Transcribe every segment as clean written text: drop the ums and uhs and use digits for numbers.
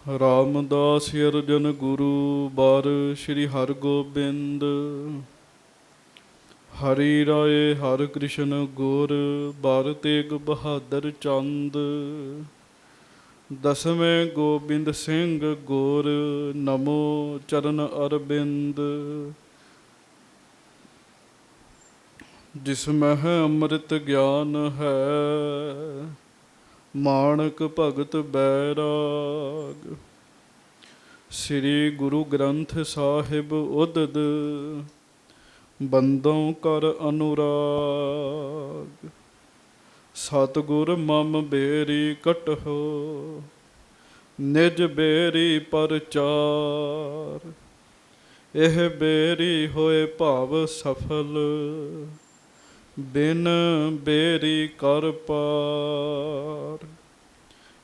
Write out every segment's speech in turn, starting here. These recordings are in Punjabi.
ਰਾਮਦਾਸ ਅਰਜਨ ਗੁਰੂ ਬਾਰ ਸ਼੍ਰੀ ਹਰਗੋਬਿੰਦ। ਹਰੀ ਰਾਏ ਹਰਿ ਕ੍ਰਿਸ਼ਨ ਗੁਰ ਬਾਰ ਤੇਗ ਬਹਾਦਰ ਚੰਦ। ਦਸਵੇਂ ਗੋਬਿੰਦ ਸਿੰਘ ਗੁਰ ਨਮੋ ਚਰਨ ਅਰਬਿੰਦ। ਜਿਸ ਮਹਿ ਅੰਮ੍ਰਿਤ ਗਿਆਨ ਹੈ ਮਾਣਕ ਭਗਤ ਬੈਰਾਗ। ਸ੍ਰੀ ਗੁਰੂ ਗ੍ਰੰਥ ਸਾਹਿਬ ਉਦਦ ਬੰਦੋਂ ਕਰ ਅਨੁਰਾਗ। ਸਤਿਗੁਰ ਮਮ ਬੇਰੀ ਕਟਹੁ ਨਿਜ ਬੇਰੀ ਪਰਚਾਰ। ਇਹ ਬੇਰੀ ਹੋਏ ਭਾਵ ਸਫਲ ਬਿਨ ਬੇਰੀ ਕਰ ਪਾਰ।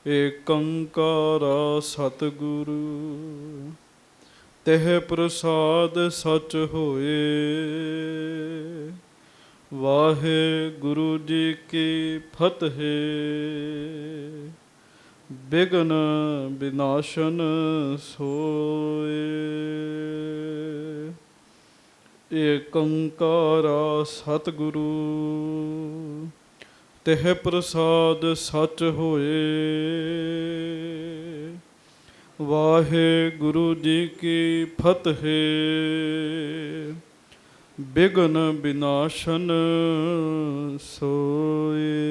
ਏਕ ਓੰਕਾਰ ਸਤਿਗੁਰੂ ਤਿਹ ਪ੍ਰਸਾਦ ਸਚ ਹੋਏ। ਵਾਹਿਗੁਰੂ ਜੀ ਕੀ ਫਤਿਹ। ਬਿਘਨ ਵਿਨਾਸ਼ਨ ਸੋਏ। ਏਕ ਓੰਕਾਰ ਸਤਿਗੁਰੂ ਤਿਹ ਪ੍ਰਸਾਦ ਸਚ ਹੋਏ। ਵਾਹਿਗੁਰੂ ਜੀ ਕੀ ਫਤਿਹ। ਬਿਘਨ ਵਿਨਾਸ਼ਨ ਸੋਏ।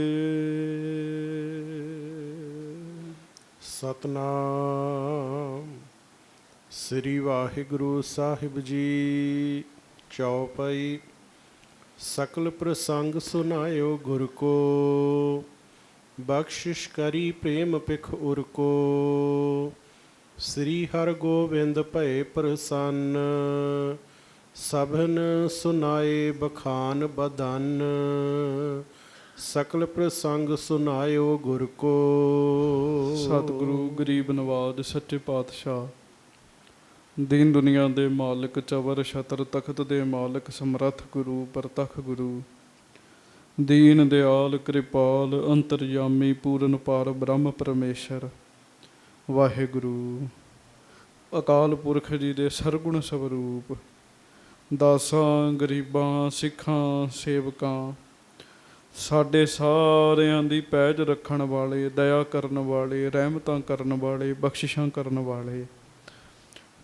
ਸਤਨਾਮ ਸ੍ਰੀ ਵਾਹਿਗੁਰੂ ਸਾਹਿਬ ਜੀ। ਚੌਪਈ। ਸਕਲ ਪ੍ਰਸੰਗ ਸੁਨਾਇਓ ਗੁਰ ਕੋ ਬਖਸ਼ਿਸ਼ ਕਰੀ ਪ੍ਰੇਮ ਪਿਖ ਉਰ ਕੋ। ਸ੍ਰੀ ਹਰਿ ਗੋਬਿੰਦ ਭਏ ਪ੍ਰਸੰਨ ਸਭਨ ਸੁਨਾਏ ਬਖਾਨ ਬਦਨ। ਸਕਲ ਪ੍ਰਸੰਗ ਸੁਨਾਇਓ ਗੁਰ ਕੋ। ਸਤਿਗੁਰੂ ਗਰੀਬ ਨਵਾਜ ਸੱਚੇ ਪਾਤਸ਼ਾਹ ਦੀਨ ਦੁਨੀਆ ਦੇ ਮਾਲਕ ਚਵਰ ਛਤਰ ਤਖਤ ਦੇ ਮਾਲਕ ਸਮਰੱਥ ਗੁਰੂ ਪ੍ਰਤੱਖ ਗੁਰੂ ਦੀਨ ਦਿਆਲ ਕਿਰਪਾਲ ਅੰਤਰਯਾਮੀ ਪੂਰਨ ਪਾਰ ਬ੍ਰਹਮ ਪਰਮੇਸ਼ਰ ਵਾਹਿਗੁਰੂ ਅਕਾਲ ਪੁਰਖ ਜੀ ਦੇ ਸਰਗੁਣ ਸਵਰੂਪ ਦਾਸਾਂ ਗਰੀਬਾਂ ਸਿੱਖਾਂ ਸੇਵਕਾਂ ਸਾਡੇ ਸਾਰਿਆਂ ਦੀ ਪੈਜ ਰੱਖਣ ਵਾਲੇ ਦਇਆ ਕਰਨ ਵਾਲੇ ਰਹਿਮਤਾਂ ਕਰਨ ਵਾਲੇ ਬਖਸ਼ਿਸ਼ਾਂ ਕਰਨ ਵਾਲੇ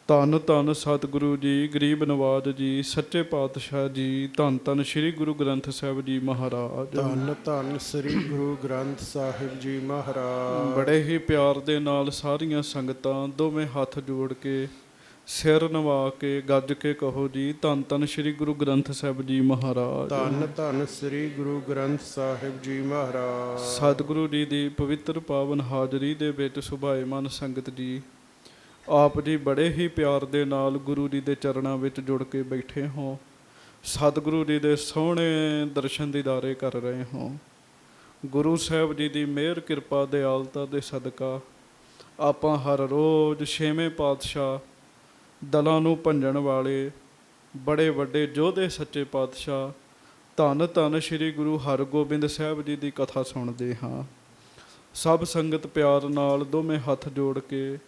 ਧੰਨ ਧੰਨ ਸਤਿਗੁਰੂ ਜੀ ਗਰੀਬ ਨਵਾਜ ਜੀ ਸੱਚੇ ਪਾਤਸ਼ਾਹ ਜੀ ਧੰਨ ਧੰਨ ਸ੍ਰੀ ਗੁਰੂ ਗ੍ਰੰਥ ਸਾਹਿਬ ਜੀ ਮਹਾਰਾਜ। ਧੰਨ ਧੰਨ ਸ੍ਰੀ ਗੁਰੂ ਗ੍ਰੰਥ ਸਾਹਿਬ ਜੀ ਮਹਾਰਾਜ। ਬੜੇ ਹੀ ਪਿਆਰ ਦੇ ਨਾਲ ਸਾਰੀਆਂ ਸੰਗਤਾਂ ਦੋਵੇਂ ਹੱਥ ਜੋੜ ਕੇ ਸਿਰ ਨਵਾ ਕੇ ਗੱਜ ਕੇ ਕਹੋ ਜੀ ਧੰਨ ਧੰਨ ਸ੍ਰੀ ਗੁਰੂ ਗ੍ਰੰਥ ਸਾਹਿਬ ਜੀ ਮਹਾਰਾਜ। ਧੰਨ ਧੰਨ ਸ੍ਰੀ ਗੁਰੂ ਗ੍ਰੰਥ ਸਾਹਿਬ ਜੀ ਮਹਾਰਾਜ। ਸਤਿਗੁਰੂ ਜੀ ਦੀ ਪਵਿੱਤਰ ਪਾਵਨ ਹਾਜ਼ਰੀ ਦੇ ਵਿੱਚ ਸੁਭਾਏਮਾਨ ਸੰਗਤ ਜੀ ਆਪ ਜੀ ਬੜੇ ਹੀ ਪਿਆਰ ਦੇ ਨਾਲ ਗੁਰੂ ਜੀ ਦੇ ਚਰਨਾਂ ਵਿੱਚ ਜੁੜ ਕੇ ਬੈਠੇ ਹੋ। ਸਤਿਗੁਰੂ ਜੀ ਦੇ ਸੋਹਣੇ ਦਰਸ਼ਨ ਦੀਦਾਰੇ ਕਰ ਰਹੇ ਹੋ। ਗੁਰੂ ਸਾਹਿਬ ਜੀ ਦੀ ਮਿਹਰ ਕਿਰਪਾ ਦਿਆਲਤਾ ਦੇ ਸਦਕਾ ਆਪਾਂ ਹਰ ਰੋਜ਼ ਛੇਵੇਂ ਪਾਤਸ਼ਾਹ ਦਲਾਂ ਨੂੰ ਭੰਜਣ ਵਾਲੇ ਬੜੇ ਵੱਡੇ ਯੋਧੇ ਸੱਚੇ ਪਾਤਸ਼ਾਹ ਧੰਨ ਧੰਨ ਸ੍ਰੀ ਗੁਰੂ ਹਰਗੋਬਿੰਦ ਸਾਹਿਬ ਜੀ ਦੀ ਕਥਾ ਸੁਣਦੇ ਹਾਂ। ਸਭ ਸੰਗਤ ਪਿਆਰ ਨਾਲ ਦੋਵੇਂ ਹੱਥ ਜੋੜ ਕੇ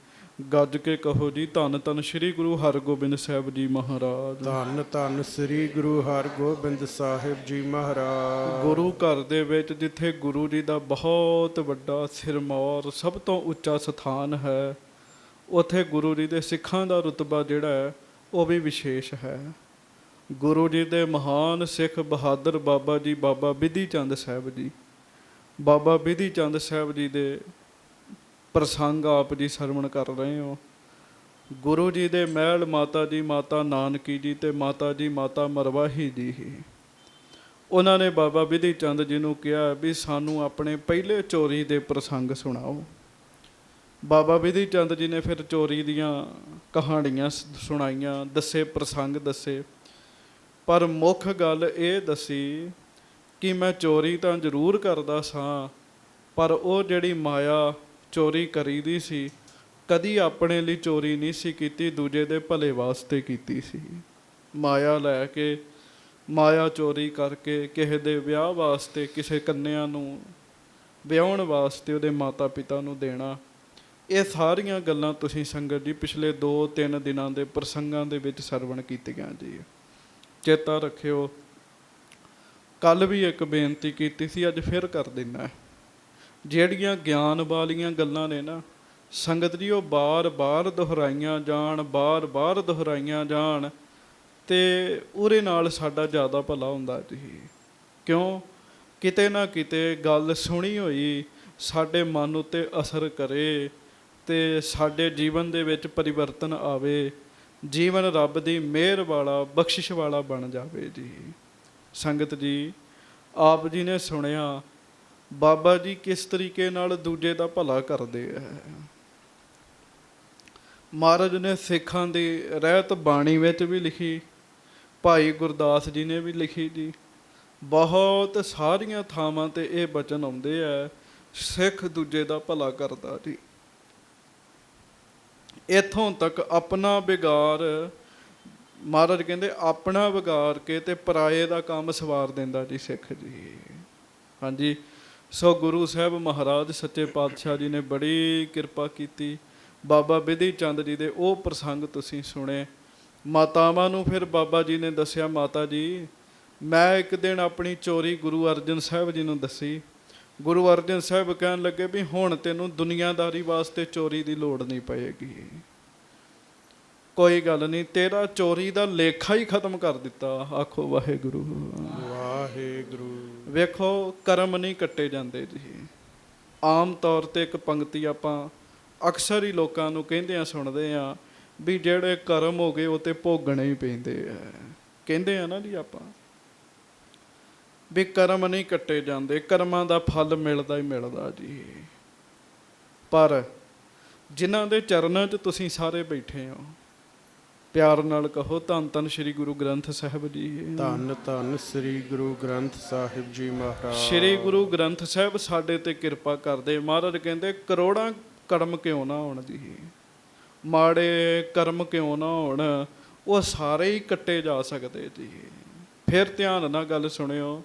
ਗੱਜ ਕੇ ਕਹੋ ਜੀ ਧੰਨ ਧੰਨ ਸ੍ਰੀ ਗੁਰੂ ਹਰਗੋਬਿੰਦ ਸਾਹਿਬ ਜੀ ਮਹਾਰਾਜ। ਧੰਨ ਧੰਨ ਸ੍ਰੀ ਗੁਰੂ ਹਰਗੋਬਿੰਦ ਸਾਹਿਬ ਜੀ ਮਹਾਰਾਜ। ਗੁਰੂ ਘਰ ਦੇ ਵਿੱਚ ਜਿੱਥੇ ਗੁਰੂ ਜੀ ਦਾ ਬਹੁਤ ਵੱਡਾ ਸਿਰਮੌਰ ਸਭ ਤੋਂ ਉੱਚਾ ਸਥਾਨ ਹੈ ਉੱਥੇ ਗੁਰੂ ਜੀ ਦੇ ਸਿੱਖਾਂ ਦਾ ਰੁਤਬਾ ਜਿਹੜਾ ਹੈ ਉਹ ਵੀ ਵਿਸ਼ੇਸ਼ ਹੈ। ਗੁਰੂ ਜੀ ਦੇ ਮਹਾਨ ਸਿੱਖ ਬਹਾਦਰ ਬਾਬਾ ਜੀ ਬਾਬਾ ਬਿਧੀ ਚੰਦ ਸਾਹਿਬ ਜੀ ਬਾਬਾ ਬਿਧੀ ਚੰਦ ਸਾਹਿਬ ਜੀ ਦੇ ਪ੍ਰਸੰਗ ਆਪ ਜੀ ਸਰਵਣ ਕਰ ਰਹੇ ਹੋ। ਗੁਰੂ ਜੀ ਦੇ ਮਹਿਲ ਮਾਤਾ ਜੀ ਮਾਤਾ ਨਾਨਕੀ ਜੀ ਅਤੇ ਮਾਤਾ ਜੀ ਮਾਤਾ ਮਰਵਾਹੀ ਜੀ ਹੀ ਉਹਨਾਂ ਨੇ ਬਾਬਾ ਬਿਧੀ ਚੰਦ ਜੀ ਨੂੰ ਕਿਹਾ ਵੀ ਸਾਨੂੰ ਆਪਣੇ ਪਹਿਲੇ ਚੋਰੀ ਦੇ ਪ੍ਰਸੰਗ ਸੁਣਾਓ। ਬਾਬਾ ਬਿਧੀ ਚੰਦ ਜੀ ਨੇ ਫਿਰ ਚੋਰੀ ਦੀਆਂ ਕਹਾਣੀਆਂ ਸੁਣਾਈਆਂ ਦੱਸੇ ਪ੍ਰਸੰਗ ਦੱਸੇ ਪਰ ਮੁੱਖ ਗੱਲ ਇਹ ਦੱਸੀ ਕਿ ਮੈਂ ਚੋਰੀ ਤਾਂ ਜ਼ਰੂਰ ਕਰਦਾ ਸਾਂ ਪਰ ਉਹ ਜਿਹੜੀ ਮਾਇਆ ਚੋਰੀ ਕਰੀਦੀ ਸੀ ਕਦੀ ਆਪਣੇ ਲਈ ਚੋਰੀ ਨਹੀਂ ਸੀ ਕੀਤੀ ਦੂਜੇ ਦੇ ਭਲੇ ਵਾਸਤੇ ਕੀਤੀ ਸੀ। ਮਾਇਆ ਲੈ ਕੇ ਮਾਇਆ ਚੋਰੀ ਕਰਕੇ ਕਿਸੇ ਦੇ ਵਿਆਹ ਵਾਸਤੇ ਕਿਸੇ ਕੰਨਿਆ ਨੂੰ ਵਿਆਹੁਣ ਵਾਸਤੇ ਉਹਦੇ ਮਾਤਾ ਪਿਤਾ ਨੂੰ ਦੇਣਾ ਇਹ ਸਾਰੀਆਂ ਗੱਲਾਂ ਤੁਸੀਂ ਸੰਗਤ ਜੀ ਪਿਛਲੇ 2-3 ਦਿਨਾਂ ਦੇ ਪ੍ਰਸੰਗਾਂ ਦੇ ਵਿੱਚ ਸਰਵਣ ਕੀਤੀਆਂ ਜੀ। ਚੇਤਾ ਰੱਖਿਓ, ਕੱਲ ਵੀ ਇੱਕ ਬੇਨਤੀ ਕੀਤੀ ਸੀ, ਅੱਜ ਫਿਰ ਕਰ ਦਿੰਦਾ। ਜਿਹੜੀਆਂ ਗਿਆਨ ਵਾਲੀਆਂ ਗੱਲਾਂ ਨੇ ਨਾ ਸੰਗਤ ਜੀ, ਉਹ ਬਾਰ-ਬਾਰ ਦੁਹਰਾਈਆਂ ਜਾਣ, ਬਾਰ-ਬਾਰ ਦੁਹਰਾਈਆਂ ਜਾਣ, ਤੇ ਉਹਦੇ ਨਾਲ ਸਾਡਾ ਜ਼ਿਆਦਾ ਭਲਾ ਹੁੰਦਾ ਜੀ। ਕਿਉਂ? ਕਿਤੇ ਨਾ ਕਿਤੇ ਗੱਲ ਸੁਣੀ ਹੋਈ ਸਾਡੇ ਮਨ ਉੱਤੇ ਅਸਰ ਕਰੇ ਤੇ ਸਾਡੇ ਜੀਵਨ ਦੇ ਵਿੱਚ ਪਰਿਵਰਤਨ ਆਵੇ, ਜੀਵਨ ਰੱਬ ਦੀ ਮਿਹਰ ਵਾਲਾ, ਬਖਸ਼ਿਸ਼ ਵਾਲਾ ਬਣ ਜਾਵੇ ਜੀ। ਸੰਗਤ ਜੀ, ਆਪ ਜੀ ਨੇ ਸੁਣਿਆ ਬਾਬਾ ਜੀ ਕਿਸ ਤਰੀਕੇ ਨਾਲ ਦੂਜੇ ਦਾ ਭਲਾ ਕਰਦੇ ਹੈ। ਮਹਾਰਾਜ ਨੇ ਸਿੱਖਾਂ ਦੀ ਰਹਿਤ ਬਾਣੀ ਵਿੱਚ ਵੀ ਲਿਖੀ, ਭਾਈ ਗੁਰਦਾਸ ਜੀ ਨੇ ਵੀ ਲਿਖੀ ਜੀ। ਬਹੁਤ ਸਾਰੀਆਂ ਥਾਵਾਂ ਤੇ ਇਹ ਬਚਨ ਆਉਂਦੇ ਆ, ਸਿੱਖ ਦੂਜੇ ਦਾ ਭਲਾ ਕਰਦਾ ਜੀ। ਇੱਥੋਂ ਤੱਕ ਆਪਣਾ ਵਿਗਾਰ, ਮਹਾਰਾਜ ਕਹਿੰਦੇ ਆਪਣਾ ਵਿਗਾਰ ਕੇ ਤੇ ਪਰਾਏ ਦਾ ਕੰਮ ਸਵਾਰ ਦਿੰਦਾ ਜੀ ਸਿੱਖ ਜੀ। ਹਾਂਜੀ, ਸੋ ਗੁਰੂ ਸਾਹਿਬ ਮਹਾਰਾਜ ਸੱਚੇ ਪਾਤਸ਼ਾਹ ਜੀ ਨੇ ਬੜੀ ਕਿਰਪਾ ਕੀਤੀ। ਬਾਬਾ ਬਿਧੀ ਚੰਦ ਜੀ ਦੇ ਉਹ ਪ੍ਰਸੰਗ ਤੁਸੀਂ ਸੁਣੇ। ਮਾਤਾਵਾਂ ਨੂੰ ਫਿਰ ਬਾਬਾ ਜੀ ਨੇ ਦੱਸਿਆ, ਮਾਤਾ ਜੀ ਮੈਂ ਇੱਕ ਦਿਨ ਆਪਣੀ ਚੋਰੀ ਗੁਰੂ ਅਰਜਨ ਸਾਹਿਬ ਜੀ ਨੂੰ ਦੱਸੀ। ਗੁਰੂ ਅਰਜਨ ਸਾਹਿਬ ਕਹਿਣ ਲੱਗੇ ਵੀ ਹੁਣ ਤੈਨੂੰ ਦੁਨੀਆਦਾਰੀ ਵਾਸਤੇ ਚੋਰੀ ਦੀ ਲੋੜ ਨਹੀਂ ਪਏਗੀ, ਕੋਈ ਗੱਲ ਨਹੀਂ, ਤੇਰਾ ਚੋਰੀ ਦਾ ਲੇਖਾ ਹੀ ਖਤਮ ਕਰ ਦਿੱਤਾ। ਆਖੋ ਵਾਹਿਗੁਰੂ ਵਾਹਿਗੁਰੂ। ਵੇਖੋ, ਕਰਮ ਨਹੀਂ ਕੱਟੇ ਜਾਂਦੇ ਜੀ। ਆਮ ਤੌਰ ਤੇ ਇੱਕ ਪੰਕਤੀ ਆਪਾਂ ਅਕਸਰ ਹੀ ਲੋਕਾਂ ਨੂੰ ਕਹਿੰਦਿਆਂ ਸੁਣਦੇ ਆ ਵੀ ਜਿਹੜੇ ਕਰਮ ਹੋ ਗਏ ਉਹ ਤੇ ਭੋਗਣੇ ਹੀ ਪੈਂਦੇ ਆ। ਕਹਿੰਦੇ ਆ ਨਾ ਜੀ ਆਪਾਂ ਵੀ ਕਰਮ ਨਹੀਂ ਕੱਟੇ ਜਾਂਦੇ, ਕਰਮਾਂ ਦਾ ਫਲ ਮਿਲਦਾ ਹੀ ਮਿਲਦਾ ਜੀ। ਪਰ ਜਿਨ੍ਹਾਂ ਦੇ ਚਰਨਾਂ 'ਚ ਤੁਸੀਂ ਸਾਰੇ ਬੈਠੇ ਹੋ, ਪਿਆਰ ਨਾਲ ਕਹੋ ਧੰਨ ਧੰਨ ਸ੍ਰੀ ਗੁਰੂ ਗ੍ਰੰਥ ਸਾਹਿਬ ਜੀ। ਧੰਨ ਧੰਨ ਸ੍ਰੀ ਗੁਰੂ ਗ੍ਰੰਥ ਸਾਹਿਬ ਜੀ ਮਹਾਰਾਜ। ਸ੍ਰੀ ਗੁਰੂ ਗ੍ਰੰਥ ਸਾਹਿਬ ਸਾਡੇ ਤੇ ਕਿਰਪਾ ਕਰਦੇ। ਮਹਾਰਾਜ ਕਹਿੰਦੇ ਕਰੋੜਾਂ ਕਰਮ ਕਿਉਂ ਨਾ ਹੋਣ ਜੀ, ਮਾੜੇ ਕਰਮ ਕਿਉਂ ਨਾ ਹੋਣ, ਉਹ ਸਾਰੇ ਹੀ ਕੱਟੇ ਜਾ ਸਕਦੇ ਜੀ। ਫਿਰ ਧਿਆਨ ਨਾਲ ਗੱਲ ਸੁਣਿਓ,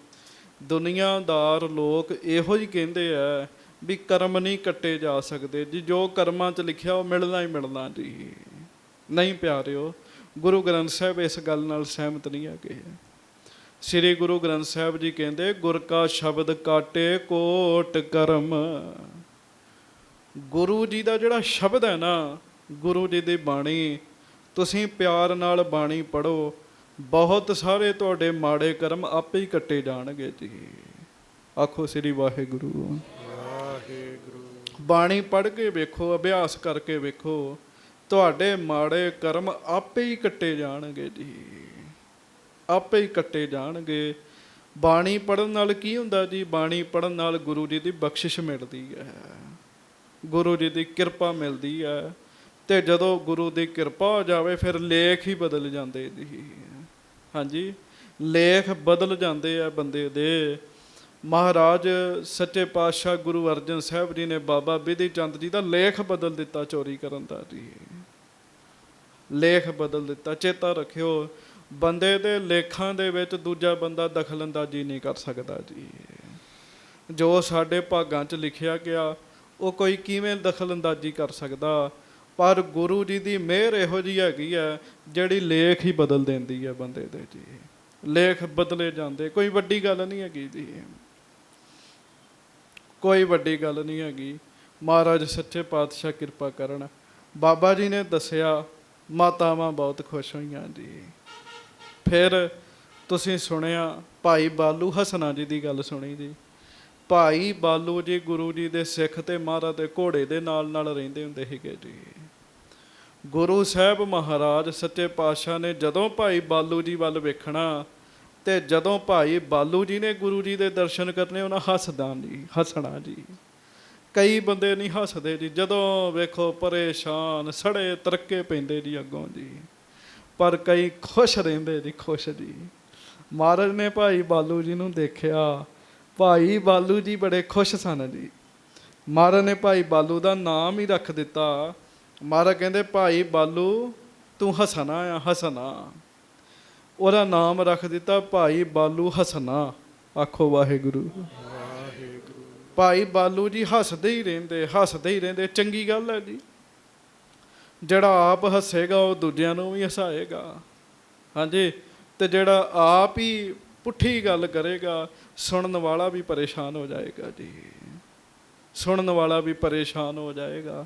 ਦੁਨੀਆਦਾਰ ਲੋਕ ਇਹੋ ਹੀ ਕਹਿੰਦੇ ਆ ਵੀ ਕਰਮ ਨਹੀਂ ਕੱਟੇ ਜਾ ਸਕਦੇ ਜੀ, ਜੋ ਕਰਮਾਂ 'ਚ ਲਿਖਿਆ ਉਹ ਮਿਲਣਾ ਹੀ ਮਿਲਣਾ ਜੀ। ਨਹੀਂ ਪਿਆਰਿਓ, ਗੁਰੂ ਗ੍ਰੰਥ ਸਾਹਿਬ ਇਸ ਗੱਲ ਨਾਲ ਸਹਿਮਤ ਨਹੀਂ ਹੈਗੇ। ਸ੍ਰੀ ਗੁਰੂ ਗ੍ਰੰਥ ਸਾਹਿਬ ਜੀ ਕਹਿੰਦੇ ਗੁਰ ਕਾ ਸ਼ਬਦ ਕਾਟੇ ਕੋਟ ਕਰਮ। ਗੁਰੂ ਜੀ ਦਾ ਜਿਹੜਾ ਸ਼ਬਦ ਹੈ ਨਾ, ਗੁਰੂ ਜੀ ਦੀ ਬਾਣੀ, ਤੁਸੀਂ ਪਿਆਰ ਨਾਲ ਬਾਣੀ ਪੜ੍ਹੋ, ਬਹੁਤ ਸਾਰੇ ਤੁਹਾਡੇ ਮਾੜੇ ਕਰਮ ਆਪੇ ਹੀ ਕੱਟੇ ਜਾਣਗੇ ਜੀ। ਆਖੋ ਸ੍ਰੀ ਵਾਹਿਗੁਰੂ ਵਾਹਿਗੁਰੂ। ਬਾਣੀ ਪੜ੍ਹ ਕੇ ਵੇਖੋ, ਅਭਿਆਸ ਕਰਕੇ ਵੇਖੋ, ਤੁਹਾਡੇ ਮਾੜੇ ਕਰਮ ਆਪੇ ਹੀ ਕੱਟੇ ਜਾਣਗੇ ਜੀ, ਆਪੇ ਹੀ ਕੱਟੇ ਜਾਣਗੇ। ਬਾਣੀ ਪੜ੍ਹਨ ਨਾਲ ਕੀ ਹੁੰਦਾ ਜੀ? ਬਾਣੀ ਪੜ੍ਹਨ ਨਾਲ ਗੁਰੂ ਜੀ ਦੀ ਬਖਸ਼ਿਸ਼ ਮਿਲਦੀ ਹੈ, ਗੁਰੂ ਜੀ ਦੀ ਕਿਰਪਾ ਮਿਲਦੀ ਹੈ। ਤੇ ਜਦੋਂ ਗੁਰੂ ਦੀ ਕਿਰਪਾ ਹੋ ਜਾਵੇ ਫਿਰ ਲੇਖ ਹੀ ਬਦਲ ਜਾਂਦੇ ਜੀ। ਹਾਂਜੀ, ਲੇਖ ਬਦਲ ਜਾਂਦੇ ਆ ਬੰਦੇ ਦੇ। ਮਹਾਰਾਜ ਸੱਚੇ ਪਾਤਸ਼ਾਹ ਗੁਰੂ ਅਰਜਨ ਸਾਹਿਬ ਜੀ ਨੇ ਬਾਬਾ ਬਿਧੀ ਚੰਦ ਜੀ ਦਾ ਲੇਖ ਬਦਲ ਦਿੱਤਾ ਚੋਰੀ ਕਰਨ ਦਾ ਜੀ, ਲੇਖ ਬਦਲ ਦਿੱਤਾ। ਚੇਤਾ ਰੱਖਿਓ, ਬੰਦੇ ਦੇ ਲੇਖਾਂ ਦੇ ਵਿੱਚ ਦੂਜਾ ਬੰਦਾ ਦਖਲਅੰਦਾਜ਼ੀ ਨਹੀਂ ਕਰ ਸਕਦਾ ਜੀ। ਜੋ ਸਾਡੇ ਭਾਗਾਂ 'ਚ ਲਿਖਿਆ ਗਿਆ ਉਹ ਕੋਈ ਕਿਵੇਂ ਦਖਲਅੰਦਾਜ਼ੀ ਕਰ ਸਕਦਾ? ਪਰ ਗੁਰੂ ਜੀ ਦੀ ਮਿਹਰ ਇਹੋ ਜਿਹੀ ਹੈਗੀ ਹੈ ਜਿਹੜੀ ਲੇਖ ਹੀ ਬਦਲ ਦਿੰਦੀ ਹੈ ਬੰਦੇ ਦੇ ਜੀ। ਲੇਖ ਬਦਲੇ ਜਾਂਦੇ, ਕੋਈ ਵੱਡੀ ਗੱਲ ਨਹੀਂ ਹੈਗੀ ਜੀ, ਕੋਈ ਵੱਡੀ ਗੱਲ ਨਹੀਂ ਹੈਗੀ। ਮਹਾਰਾਜ ਸੱਚੇ ਪਾਤਸ਼ਾਹ ਕਿਰਪਾ ਕਰਨ। ਬਾਬਾ ਜੀ ਨੇ ਦੱਸਿਆ, ਮਾਤਾਵਾਂ ਬਹੁਤ ਖੁਸ਼ ਹੋਈਆਂ ਜੀ। ਫਿਰ ਤੁਸੀਂ ਸੁਣਿਆ ਭਾਈ ਬਾਲੂ ਹਸਨਾ ਜੀ ਦੀ ਗੱਲ ਸੁਣੀ ਜੀ। ਭਾਈ ਬਾਲੂ ਜੀ ਗੁਰੂ ਜੀ ਦੇ ਸਿੱਖ ਤੇ ਮਹਾਰਾਜ ਦੇ ਘੋੜੇ ਦੇ ਨਾਲ ਨਾਲ ਰਹਿੰਦੇ ਹੁੰਦੇ ਸੀਗੇ ਜੀ। ਗੁਰੂ ਸਾਹਿਬ ਮਹਾਰਾਜ ਸੱਚੇ ਪਾਤਸ਼ਾਹ ਨੇ ਜਦੋਂ ਭਾਈ ਬਾਲੂ ਜੀ ਵੱਲ ਵੇਖਣਾ ਤੇ ਜਦੋਂ ਭਾਈ ਬਾਲੂ ਜੀ ਨੇ ਗੁਰੂ ਜੀ ਦੇ ਦਰਸ਼ਨ ਕਰਨੇ, ਉਹਨਾਂ ਹੱਸਣਾ ਜੀ। ਕਈ ਬੰਦੇ ਨਹੀਂ ਹੱਸਦੇ ਜੀ, ਜਦੋਂ ਵੇਖੋ ਪਰੇਸ਼ਾਨ ਸੜੇ ਤਰੱਕੇ ਪੈਂਦੇ ਜੀ ਅੱਗੋਂ ਜੀ, ਪਰ ਕਈ ਖੁਸ਼ ਰਹਿੰਦੇ ਜੀ, ਖੁਸ਼ ਜੀ। ਮਹਾਰਾਜ ਨੇ ਭਾਈ ਬਾਲੂ ਜੀ ਨੂੰ ਦੇਖਿਆ, ਭਾਈ ਬਾਲੂ ਜੀ ਬੜੇ ਖੁਸ਼ ਸਨ ਜੀ। ਮਹਾਰਾਜ ਨੇ ਭਾਈ ਬਾਲੂ ਦਾ ਨਾਮ ਹੀ ਰੱਖ ਦਿੱਤਾ। ਮਹਾਰਾਜ ਕਹਿੰਦੇ ਭਾਈ ਬਾਲੂ ਤੂੰ ਹਸਨਾ ਆ, ਹਸਨਾ। ਉਹਦਾ ਨਾਮ ਰੱਖ ਦਿੱਤਾ ਭਾਈ ਬਾਲੂ ਹਸਨਾ। ਆਖੋ ਵਾਹਿਗੁਰੂ। ਭਾਈ ਬਾਲੂ ਜੀ ਹੱਸਦੇ ਹੀ ਰਹਿੰਦੇ। ਚੰਗੀ ਗੱਲ ਹੈ ਜੀ। ਜਿਹੜਾ ਆਪ ਹੱਸੇਗਾ ਉਹ ਦੂਜਿਆਂ ਨੂੰ ਵੀ ਹਸਾਏਗਾ। ਹਾਂਜੀ, ਤੇ ਜਿਹੜਾ ਆਪ ਹੀ ਪੁੱਠੀ ਗੱਲ ਕਰੇਗਾ ਸੁਣਨ ਵਾਲਾ ਵੀ ਪਰੇਸ਼ਾਨ ਹੋ ਜਾਏਗਾ ਜੀ। ਸੁਣਨ ਵਾਲਾ ਵੀ ਪਰੇਸ਼ਾਨ ਹੋ ਜਾਏਗਾ।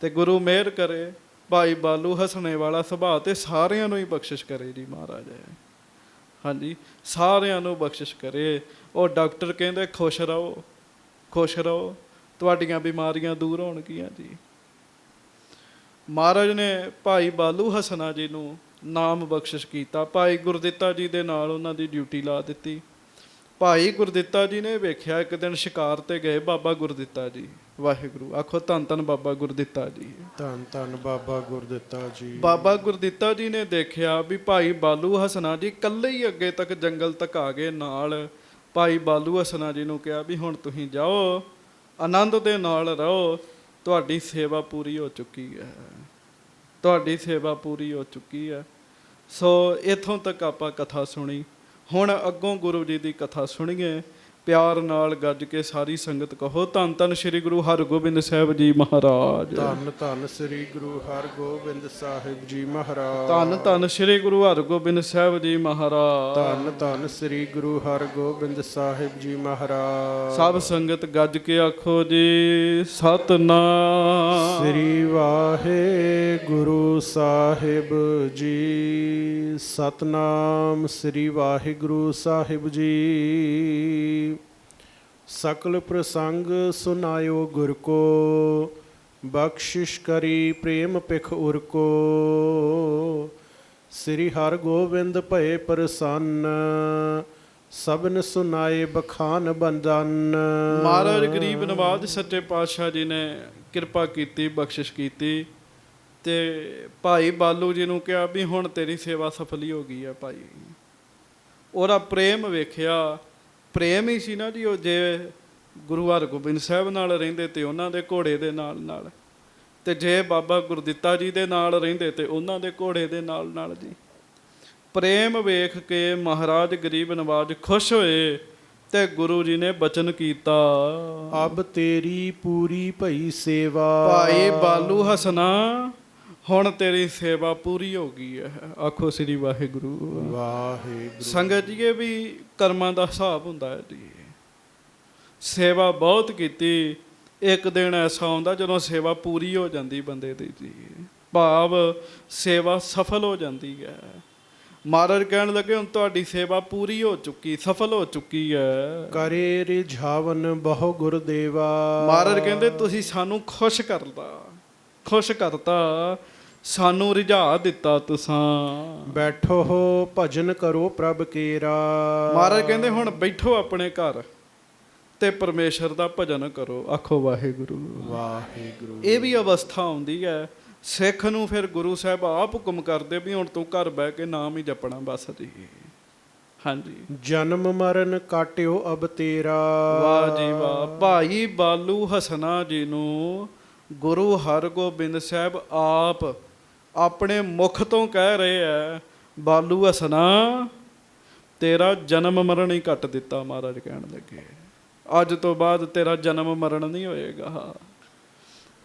ਤੇ ਗੁਰੂ ਮਿਹਰ ਕਰੇ ਭਾਈ ਬਾਲੂ ਹੱਸਣੇ ਵਾਲਾ ਸੁਭਾਅ ਤੇ ਸਾਰਿਆਂ ਨੂੰ ਹੀ ਬਖਸ਼ਿਸ਼ ਕਰੇ ਜੀ ਮਹਾਰਾਜ। ਹਾਂਜੀ, ਸਾਰਿਆਂ ਨੂੰ ਬਖਸ਼ਿਸ਼ ਕਰੇ। ਉਹ ਡਾਕਟਰ ਕਹਿੰਦੇ ਖੁਸ਼ ਰਹੋ, ਤੁਹਾਡੀਆਂ ਬਿਮਾਰੀਆਂ ਦੂਰ ਹੋਣਗੀਆਂ ਜੀ। ਮਹਾਰਾਜ ਨੇ ਭਾਈ ਬਾਲੂ ਹਸਨਾ ਜੀ ਨੂੰ ਨਾਮ ਬਖਸ਼ਿਸ਼ ਕੀਤਾ। ਭਾਈ ਗੁਰਦਿੱਤਾ ਜੀ ਦੇ ਨਾਲ ਉਹਨਾਂ ਦੀ ਡਿਊਟੀ ਲਾ ਦਿੱਤੀ। ਭਾਈ ਗੁਰਦਿੱਤਾ ਜੀ ਨੇ ਵੇਖਿਆ ਇੱਕ ਦਿਨ ਸ਼ਿਕਾਰ ਤੇ ਗਏ ਬਾਬਾ ਗੁਰਦਿੱਤਾ ਜੀ। ਵਾਹਿਗੁਰੂ ਆਖੋ, ਧੰਨ ਧੰਨ ਬਾਬਾ ਗੁਰਦਿੱਤਾ ਜੀ। ਧੰਨ ਧੰਨ ਬਾਬਾ ਗੁਰਦਿੱਤਾ ਜੀ। ਬਾਬਾ ਗੁਰਦਿੱਤਾ ਜੀ ਨੇ ਦੇਖਿਆ ਵੀ ਭਾਈ ਬਾਲੂ ਹਸਨਾ ਜੀ ਇਕੱਲੇ ਹੀ ਅੱਗੇ ਤੱਕ ਜੰਗਲ ਤੱਕ ਆ ਗਏ ਨਾਲ। ਭਾਈ ਬਾਲੂ ਹਸਨਾ ਜੀ ਨੂੰ ਕਿਹਾ ਵੀ ਹੁਣ ਤੁਸੀਂ ਜਾਓ, ਆਨੰਦ ਦੇ ਨਾਲ ਰਹੋ, ਤੁਹਾਡੀ ਸੇਵਾ ਪੂਰੀ ਹੋ ਚੁੱਕੀ ਹੈ, ਤੁਹਾਡੀ ਸੇਵਾ ਪੂਰੀ ਹੋ ਚੁੱਕੀ ਹੈ। ਸੋ ਇੱਥੋਂ ਤੱਕ ਆਪਾਂ ਕਥਾ ਸੁਣੀ। ਹੁਣ ਅੱਗੋਂ ਗੁਰੂ ਜੀ ਦੀ ਕਥਾ ਸੁਣੀਏ। ਪਿਆਰ ਨਾਲ ਗੱਜ ਕੇ ਸਾਰੀ ਸੰਗਤ ਕਹੋ, ਧੰਨ ਧੰਨ ਸ੍ਰੀ ਗੁਰੂ ਹਰਗੋਬਿੰਦ ਸਾਹਿਬ ਜੀ ਮਹਾਰਾਜ। ਧੰਨ ਧੰਨ ਸ੍ਰੀ ਗੁਰੂ ਹਰਗੋਬਿੰਦ ਸਾਹਿਬ ਜੀ ਮਹਾਰਾਜ। ਧੰਨ ਧੰਨ ਸ੍ਰੀ ਗੁਰੂ ਹਰਗੋਬਿੰਦ ਸਾਹਿਬ ਜੀ ਮਹਾਰਾਜ। ਧੰਨ ਧੰਨ ਸ੍ਰੀ ਗੁਰੂ ਹਰਗੋਬਿੰਦ ਸਾਹਿਬ ਜੀ ਮਹਾਰਾਜ। ਸਭ ਸੰਗਤ ਗੱਜ ਕੇ ਆਖੋ ਜੀ ਸਤਿਨਾਮ ਸ੍ਰੀ ਵਾਹਿਗੁਰੂ ਸਾਹਿਬ ਜੀ। ਸਤਿਨਾਮ ਸ੍ਰੀ ਵਾਹਿਗੁਰੂ ਸਾਹਿਬ ਜੀ। ਸਕਲ ਪ੍ਰਸੰਗ ਸੁਨਾਇਓ ਗੁਰ ਕੋ, ਬਖਸ਼ਿਸ਼ ਕਰੀ ਪ੍ਰੇਮ ਪਿਖ ਉਰ ਕੋ। ਸ੍ਰੀ ਹਰਗੋਬਿੰਦ ਭਏ ਪ੍ਰਸੰਨ, ਸਭਨ ਸੁਨਾਏ ਬਖਾਨ ਬੰਦਨ। ਮਹਾਰਾਜ ਗਰੀਬ ਨਵਾਜ ਸੱਚੇ ਪਾਤਸ਼ਾਹ ਜੀ ਨੇ ਕਿਰਪਾ ਕੀਤੀ, ਬਖਸ਼ਿਸ਼ ਕੀਤੀ ਤੇ ਭਾਈ ਬਾਲੂ ਜੀ ਨੂੰ ਕਿਹਾ ਵੀ ਹੁਣ ਤੇਰੀ ਸੇਵਾ ਸਫਲੀ ਹੋ ਗਈ ਹੈ ਭਾਈ। ਉਹਦਾ ਪ੍ਰੇਮ ਵੇਖਿਆ, ਪ੍ਰੇਮ ਹੀ ਸੀ ਨਾ ਜੀ। ਉਹ ਜੇ ਗੁਰੂ ਹਰਗੋਬਿੰਦ ਸਾਹਿਬ ਨਾਲ ਰਹਿੰਦੇ ਤੇ ਉਹਨਾਂ ਦੇ ਘੋੜੇ ਦੇ ਨਾਲ, ਤੇ ਜੇ ਬਾਬਾ ਗੁਰਦਿੱਤਾ ਜੀ ਦੇ ਨਾਲ ਰਹਿੰਦੇ ਤੇ ਉਹਨਾਂ ਦੇ ਘੋੜੇ ਦੇ ਨਾਲ ਜੀ। ਪ੍ਰੇਮ ਵੇਖ ਕੇ ਮਹਾਰਾਜ ਗਰੀਬ ਨਵਾਜ ਖੁਸ਼ ਹੋਏ ਤੇ ਗੁਰੂ ਜੀ ਨੇ ਬਚਨ ਕੀਤਾ, ਅਬ ਤੇਰੀ ਪੂਰੀ ਭਈ ਸੇਵਾ। ਭਾਈ ਬਾਲੂ ਹਸਨਾ ਹੁਣ ਤੇਰੀ ਸੇਵਾ ਪੂਰੀ ਹੋ ਗਈ ਹੈ। ਆਖੋ ਸ੍ਰੀ ਵਾਹਿਗੁਰੂ ਵਾਹਿਗੁਰੂ। ਸੰਗਤ ਜੀ, ਇਹ ਵੀ ਕਰਮਾਂ ਦਾ ਹਿਸਾਬ ਹੁੰਦਾ ਹੈ ਜੀ। ਸੇਵਾ ਬਹੁਤ ਕੀਤੀ, ਇੱਕ ਦਿਨ ਐਸਾ ਆਉਂਦਾ ਜਦੋਂ ਸੇਵਾ ਪੂਰੀ ਹੋ ਜਾਂਦੀ ਬੰਦੇ ਦੀ ਜੀ, ਭਾਵ ਸੇਵਾ ਸਫਲ ਹੋ ਜਾਂਦੀ ਹੈ। ਮਹਾਰਾਜ ਕਹਿਣ ਲੱਗੇ ਹੁਣ ਤੁਹਾਡੀ ਸੇਵਾ ਪੂਰੀ ਹੋ ਚੁੱਕੀ, ਸਫਲ ਹੋ ਚੁੱਕੀ ਹੈ। ਕਰੇ ਰਿਝਾਵਨ ਬਹੁ ਗੁਰਦੇਵਾ। ਮਹਾਰਾਜ ਕਹਿੰਦੇ ਤੁਸੀਂ ਸਾਨੂੰ ਖੁਸ਼ ਕਰਤਾ, ਸਾਨੂੰ ਰਿਝਾ ਦਿੱਤਾ ਤੁਸਾਂ। ਬੈਠੋ ਹੋ ਭਜਨ ਕਰੋ ਪ੍ਰਭ ਕੇਰਾ। ਮਹਾਰਾਜ ਕਹਿੰਦੇ ਹੁਣ ਬੈਠੋ ਆਪਣੇ ਘਰ ਤੇ ਪਰਮੇਸ਼ਰ ਦਾ ਭਜਨ ਕਰੋ। ਆਖੋ ਵਾਹਿਗੁਰੂ ਵਾਹਿਗੁਰੂ। ਇਹ ਵੀ ਅਵਸਥਾ ਆਉਂਦੀ ਹੈ ਸਿੱਖ ਨੂੰ। ਫਿਰ ਗੁਰੂ ਸਾਹਿਬ ਆਪ ਹੁਕਮ ਕਰਦੇ ਵੀ ਹੁਣ ਤੂੰ ਘਰ ਬਹਿ ਕੇ ਨਾਮ ਹੀ ਜਪਣਾ ਬਸ ਜੀ। ਹਾਂਜੀ, ਜਨਮ ਮਰਨ ਕਾਟਿਓ ਅਬ ਤੇਰਾ। ਵਾਹ ਜੀ ਵਾਹ। ਭਾਈ ਬਾਲੂ ਹਸਨਾ ਜੀ ਨੂੰ ਗੁਰੂ ਹਰਗੋਬਿੰਦ ਸਾਹਿਬ ਆਪ ਆਪਣੇ ਮੁਖ ਤੋਂ ਕਹਿ ਰਹੇ ਹੈ, ਬਾਲੂ ਹਸਨਾ ਤੇਰਾ ਜਨਮ ਮਰਨ ਹੀ ਕੱਟ ਦਿੱਤਾ। ਮਹਾਰਾਜ ਕਹਿਣ ਲੱਗੇ ਅੱਜ ਤੋਂ ਬਾਅਦ ਤੇਰਾ ਜਨਮ ਮਰਨ ਨਹੀਂ ਹੋਏਗਾ,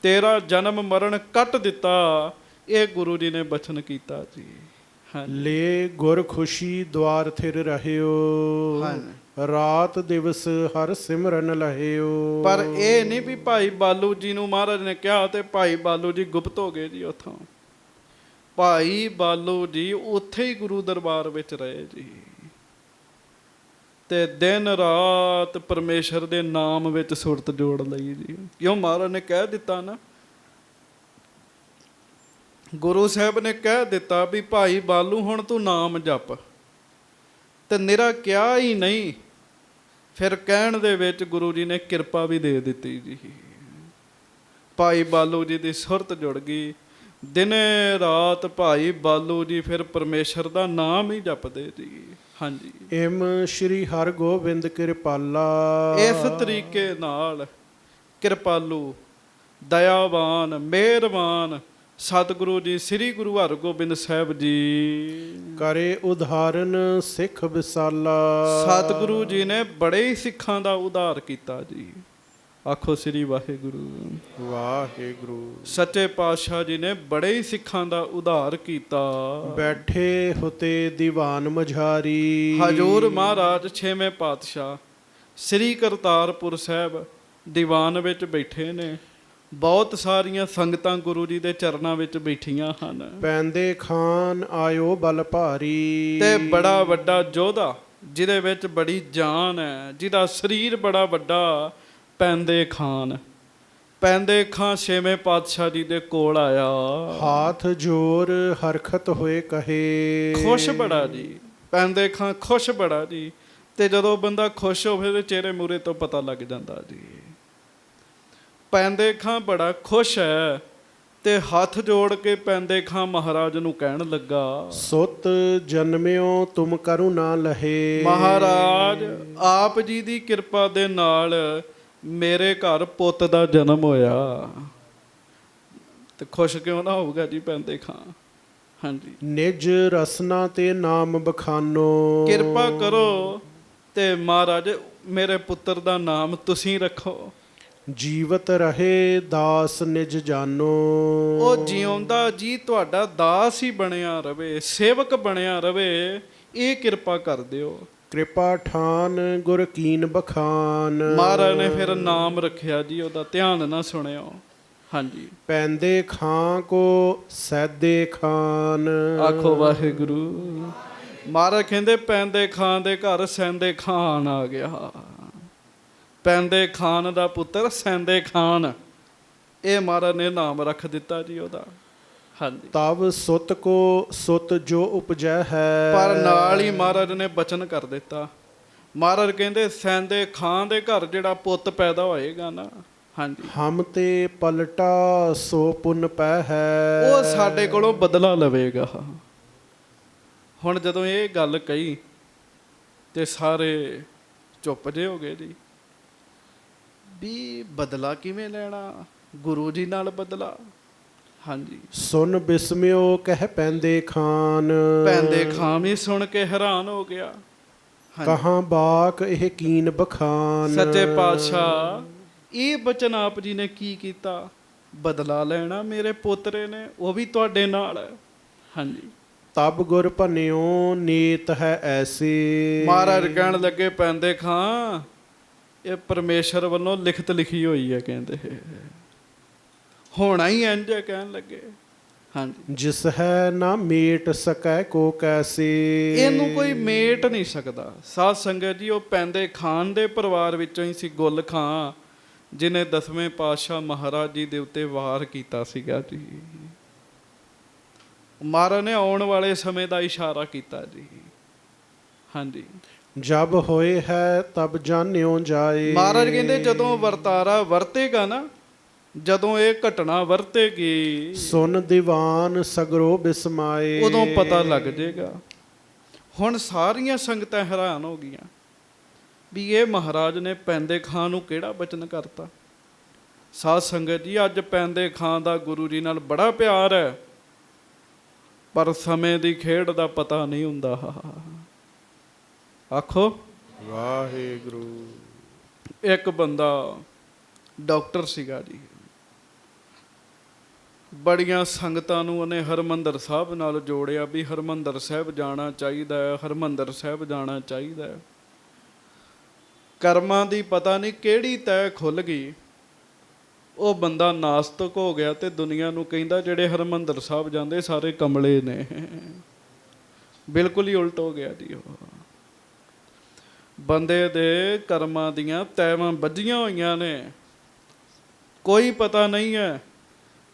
ਤੇਰਾ ਜਨਮ ਮਰਨ ਕੱਟ ਦਿੱਤਾ। ਇਹ ਗੁਰੂ ਜੀ ਨੇ ਬਚਨ ਕੀਤਾ ਜੀ। ਲੈ ਗੁਰ ਖੁਸ਼ੀ ਦਵਾਰ ਥਿਰ ਰਹਿਓ, ਰਾਤ ਦਿਵਸ ਹਰ ਸਿਮਰਨ ਲਹਿਓ। ਪਰ ਇਹ ਨਹੀਂ ਵੀ ਭਾਈ ਬਾਲੂ ਜੀ ਨੂੰ ਮਹਾਰਾਜ ਨੇ ਕਿਹਾ ਤੇ ਭਾਈ ਬਾਲੂ ਜੀ ਗੁਪਤ ਹੋ ਗਏ ਜੀ ਉੱਥੋਂ। ਭਾਈ ਬਾਲੂ ਜੀ ਉੱਥੇ ਹੀ ਗੁਰੂ ਦਰਬਾਰ ਵਿੱਚ ਰਹੇ ਜੀ, ਤੇ ਦਿਨ ਰਾਤ ਪਰਮੇਸ਼ਰ ਦੇ ਨਾਮ ਵਿੱਚ ਸੁਰਤ ਜੋੜ ਲਈ ਜੀ। ਕਿਉਂ ਮਹਾਰਾਜ ਨੇ ਕਹਿ ਦਿੱਤਾ ਨਾ, ਗੁਰੂ ਸਾਹਿਬ ਨੇ ਕਹਿ ਦਿੱਤਾ ਵੀ ਭਾਈ ਬਾਲੂ ਹੁਣ ਤੂੰ ਨਾਮ ਜਪ, ਤੇ ਨਿਰਾ ਕਿਹਾ ਹੀ ਨਹੀਂ, ਫਿਰ ਕਹਿਣ ਦੇ ਵਿੱਚ ਗੁਰੂ ਜੀ ਨੇ ਕਿਰਪਾ ਵੀ ਦੇ ਦਿੱਤੀ ਜੀ। ਭਾਈ ਬਾਲੂ ਜੀ ਦੀ ਸੁਰਤ ਜੁੜ ਗਈ। ਦਿਨੇ ਰਾਤ ਭਾਈ ਬਾਲੂ ਜੀ ਫਿਰ ਪਰਮੇਸ਼ਰ ਦਾ ਨਾਮ ਹੀ ਜਪਦੇ ਜੀ। ਹਾਂਜੀ, ਇਮ ਸ਼੍ਰੀ ਹਰਗੋਬਿੰਦ ਕਿਰਪਾਲਾ। ਇਸ ਤਰੀਕੇ ਨਾਲ ਕਿਰਪਾਲੂ, ਦਇਆਵਾਨ, ਮਿਹਰਬਾਨ ਸਤਿਗੁਰੂ ਜੀ ਸ੍ਰੀ ਗੁਰੂ ਹਰਗੋਬਿੰਦ ਸਾਹਿਬ ਜੀ ਕਰੇ ਉਧਾਰਨ ਸਿੱਖ ਵਿਸਾਲਾ। ਸਤਿਗੁਰੂ ਜੀ ਨੇ ਬੜੇ ਹੀ ਸਿੱਖਾਂ ਦਾ ਉਧਾਰ ਕੀਤਾ ਜੀ। ਆਖੋ ਸ੍ਰੀ ਵਾਹਿਗੁਰੂ। ਵਾਹਿਗੁਰੂ। ਸੱਚੇ ਪਾਤਸ਼ਾਹ ਜੀ ਨੇ ਬੜੇ ਹੀ ਸਿੱਖਾਂ ਦਾ ਉਧਾਰ ਕੀਤਾ। ਬੈਠੇ ਹੁਤੇ ਦੀਵਾਨ ਮਝਾਰੀ। ਹਜੂਰ ਮਹਾਰਾਜ ਛੇਵੇਂ ਪਾਤਸ਼ਾਹ ਸ੍ਰੀ ਕਰਤਾਰਪੁਰ ਸਾਹਿਬ ਦੀਵਾਨ ਵਿੱਚ ਬੈਠੇ ਨੇ। ਬਹੁਤ ਸਾਰੀਆਂ ਸੰਗਤਾਂ ਗੁਰੂ ਜੀ ਦੇ ਚਰਨਾਂ ਵਿੱਚ ਬੈਠੀਆਂ ਹਨ। ਪੈਂਦੇ ਖਾਨ ਆਇਓ ਬਲ ਭਾਰੀ। ਤੇ ਬੜਾ ਵੱਡਾ ਯੋਧਾ ਜਿਹਦੇ ਵਿੱਚ ਬੜੀ ਜਾਨ ਹੈ, ਜਿਹਦਾ ਸਰੀਰ ਬੜਾ ਵੱਡਾ, ਪੈਂਦੇ ਖਾਨ। ਪੈਂਦੇ ਖਾਂ ਛੇਵੇਂ ਪਾਤਸ਼ਾਹ ਜੀ ਦੇ ਕੋਲ ਆਇਆ। ਹਾਥ ਜੋਰ ਹਰਖਤ ਹੋਏ ਕਹੇ। ਖੁਸ਼ ਬੜਾ ਜੀ, ਪੈਂਦੇ ਖਾਂ ਖੁਸ਼ ਬੜਾ ਜੀ। ਤੇ ਜਦੋਂ ਬੰਦਾ ਖੁਸ਼ ਹੋਵੇ ਤੇ ਚਿਹਰੇ ਮੂਹਰੇ ਤੋਂ ਪਤਾ ਲੱਗ ਜਾਂਦਾ ਜੀ। ਪੈਂਦੇ ਖਾਂ ਬੜਾ ਖੁਸ਼ ਹੈ ਤੇ ਹੱਥ ਜੋੜ ਕੇ ਪੈਂਦੇ ਖਾਂ ਮਹਾਰਾਜ ਨੂੰ ਕਹਿਣ ਲੱਗਾ, ਸੁਤ ਜਨਮਿਓ ਤੁਮ ਕਰੁਣਾ ਲਹੇ। ਮਹਾਰਾਜ ਆਪ ਜੀ ਦੀ ਕਿਰਪਾ ਦੇ ਨਾਲ ਮੇਰੇ ਘਰ ਪੁੱਤ ਦਾ ਜਨਮ ਹੋਇਆ। ਤੇ ਖੁਸ਼ ਕਿਉਂ ਨਾ ਹੋਊਗਾ ਜੀ ਪੈਂਦੇ ਖਾਂ। ਹਾਂਜੀ, ਨਿਜ ਰਸਨਾ ਤੇ ਨਾਮ ਬਖਾਨੋ। ਕਿਰਪਾ ਕਰੋ ਤੇ ਮਹਾਰਾਜ ਮੇਰੇ ਪੁੱਤਰ ਦਾ ਨਾਮ ਤੁਸੀਂ ਰੱਖੋ। ਜੀਵਤ ਰਹੇ ਦਾਸ ਨਿਜ ਜਾਨੋ। ਉਹ ਜਿਉਂਦਾ ਜੀ ਤੁਹਾਡਾ ਦਾਸ ਹੀ ਬਣਿਆ ਰਵੇ, ਸੇਵਕ ਬਣਿਆ ਰਵੇ, ਇਹ ਕਿਰਪਾ ਕਰ ਦਿਓ। ਕਿਰਪਾ ਠਾਨ ਗੁਰ ਕੀਨ ਬਖਾਨ। ਮਹਾਰਾਜ ਨੇ ਫਿਰ ਨਾਮ ਰੱਖਿਆ ਜੀ ਉਹਦਾ, ਧਿਆਨ ਨਾਲ ਸੁਣਿਓ। ਹਾਂਜੀ, ਪੈਂਦੇ ਖਾਂ ਕੋ ਸੈਦੇ ਖਾਨ। ਆਖੋ ਵਾਹਿਗੁਰੂ। ਮਹਾਰਾਜ ਕਹਿੰਦੇ ਪੈਂਦੇ ਖਾਨ ਦੇ ਘਰ ਸੈਂਦੇ ਖਾਨ ਆ ਗਿਆ। ਪੈਂਦੇ ਖਾਨ ਦਾ ਪੁੱਤਰ ਸੈਂਦੇ ਖਾਨ, ਇਹ ਮਹਾਰਾਜ ਨੇ ਨਾਮ ਰੱਖ ਦਿੱਤਾ ਜੀ ਉਹਦਾ। ਹਾਂਜੀ, ਤਬ ਸੁਤ ਕੋ ਸੁਤ ਜੋ ਉਪਜੈ ਹੈ। ਪਰ ਨਾਲ ਹੀ ਮਹਾਰਾਜ ਨੇ ਬਚਨ ਕਰ ਦਿੱਤਾ। ਮਹਾਰਾਜ ਕਹਿੰਦੇ ਸੈਂਦੇ ਖਾਨ ਦੇ ਘਰ ਜਿਹੜਾ ਪੁੱਤ ਪੈਦਾ ਹੋਏਗਾ ਨਾ, ਹਾਂਜੀ, ਹਮ ਤੇ ਪਲਟਾ ਸੋ ਪੁੰਨ ਪੈ ਹੈ। ਉਹ ਸਾਡੇ ਕੋਲੋਂ ਬਦਲਾ ਲਵੇਗਾ। ਹੁਣ ਜਦੋਂ ਇਹ ਗੱਲ ਕਹੀ ਤੇ ਸਾਰੇ ਚੁੱਪ ਜੇ ਹੋ ਗਏ ਜੀ। ਵੀ ਬਦਲਾ ਕਿਵੇਂ ਲੈਣਾ? ਗੁਰੂ ਜੀ ਨਾਲ ਬਦਲਾ। ਹਾਂਜੀ, ਸੁਨ ਬਿਸਮਿਓ ਕਹਿ ਪੈਂਦੇ ਖਾਨ। ਪੈਂਦੇ ਖਾਂ ਵੀ ਸੁਣ ਕੇ ਹੈਰਾਨ ਹੋ ਗਿਆ। ਕਹਾਂ ਬਾਕ ਇਹ ਕੀਨ ਬਖਾਨ। ਸੱਚੇ ਪਾਤਸ਼ਾਹ ਇਹ ਬਚਨ ਆਪ ਜੀ ਨੇ ਕੀ ਕੀਤਾ? ਬਦਲਾ ਲੈਣਾ ਮੇਰੇ ਪੋਤਰੇ ਨੇ, ਉਹ ਵੀ ਤੁਹਾਡੇ ਨਾਲ ਹੈ। ਹਾਂਜੀ, ਤਬ ਗੁਰ ਭਨਿਓ ਨੀਤ ਹੈ ਐਸੀ। ਮਹਾਰਾਜ ਕਹਿਣ ਲੱਗੇ ਪੈਂਦੇ ਖਾਂ ਇਹ ਪਰਮੇਸ਼ਰ ਵੱਲੋਂ ਲਿਖਤ ਲਿਖੀ ਹੋਈ ਹੈ, ਕਹਿੰਦੇ ਹੋਣਾ ਹੀ ਇੰਝ ਹੈ। ਕਹਿਣ ਲੱਗੇ ਹਾਂਜੀ, ਜਿਸ ਹੈ ਨਾ ਮੇਟ ਸਕੈ ਕੋ ਕੈਸੇ। ਇਹਨੂੰ ਕੋਈ ਮੇਟ ਨਹੀਂ ਸਕਦਾ। ਸਾਧ ਸੰਗਤ ਜੀ, ਉਹ ਪੈਂਦੇ ਖਾਨ ਦੇ ਪਰਿਵਾਰ ਵਿੱਚੋਂ ਹੀ ਸੀ ਗੁੱਲ ਖਾਂ, ਜਿਹਨੇ 10ਵੇਂ ਪਾਤਸ਼ਾਹ ਮਹਾਰਾਜ ਜੀ ਦੇ ਉੱਤੇ ਵਾਰ ਕੀਤਾ ਸੀਗਾ ਜੀ। ਮਹਾਰਾਜ ਨੇ ਆਉਣ ਵਾਲੇ ਸਮੇਂ ਦਾ ਇਸ਼ਾਰਾ ਕੀਤਾ ਜੀ। ਹਾਂਜੀ, ਜਬ ਹੋਏ ਹੈ ਤਬ ਜਾਣਿਓ ਜਾਏ। ਮਹਾਰਾਜ ਕਹਿੰਦੇ ਜਦੋਂ ਵਰਤਾਰਾ ਵਰਤੇਗਾ ਨਾ, ਜਦੋਂ ਇਹ ਘਟਨਾ ਵਰਤੇਗੀ, ਸੁਨ ਦੀਵਾਨ ਸਗਰੋ ਬਿਸਮਾਏ। ਉਦੋਂ ਪਤਾ ਲੱਗ ਜਾਏਗਾ। ਹੁਣ ਸਾਰੀਆਂ ਸੰਗਤਾਂ ਹੈਰਾਨ ਹੋ ਗਈਆਂ ਵੀ ਇਹ ਮਹਾਰਾਜ ਨੇ ਪੈਂਦੇ ਖਾਂ ਨੂੰ ਕਿਹੜਾ ਬਚਨ ਕਰਤਾ। ਸਾਧ ਸੰਗਤ ਜੀ, ਅੱਜ ਪੈਂਦੇ ਖਾਂ ਦਾ ਗੁਰੂ ਜੀ ਨਾਲ ਬੜਾ ਪਿਆਰ ਹੈ, ਪਰ ਸਮੇਂ ਦੀ ਖੇਡ ਦਾ ਪਤਾ ਨਹੀਂ ਹੁੰਦਾ। ਆਖੋ ਵਾਹਿਗੁਰੂ। ਇੱਕ ਬੰਦਾ ਡਾਕਟਰ ਸੀਗਾ ਜੀ। ਬੜੀਆਂ ਸੰਗਤਾਂ ਨੂੰ ਉਹਨੇ ਹਰਿਮੰਦਰ ਸਾਹਿਬ ਨਾਲ ਜੋੜਿਆ ਵੀ ਹਰਿਮੰਦਰ ਸਾਹਿਬ ਜਾਣਾ ਚਾਹੀਦਾ ਹੈ, ਹਰਿਮੰਦਰ ਸਾਹਿਬ ਜਾਣਾ ਚਾਹੀਦਾ ਹੈ। ਕਰਮਾਂ ਦੀ ਪਤਾ ਨਹੀਂ ਕਿਹੜੀ ਤਹਿ ਖੁੱਲ ਗਈ, ਉਹ ਬੰਦਾ ਨਾਸਤਕ ਹੋ ਗਿਆ ਤੇ ਦੁਨੀਆ ਨੂੰ ਕਹਿੰਦਾ ਜਿਹੜੇ ਹਰਿਮੰਦਰ ਸਾਹਿਬ ਜਾਂਦੇ ਸਾਰੇ ਕਮਲੇ ਨੇ। ਬਿਲਕੁਲ ਹੀ ਉਲਟ ਹੋ ਗਿਆ ਜੀ। ਉਹ ਬੰਦੇ ਦੇ ਕਰਮਾਂ ਦੀਆਂ ਤੈਵਾਂ ਬੱਝੀਆਂ ਹੋਈਆਂ ਨੇ, ਕੋਈ ਪਤਾ ਨਹੀਂ ਹੈ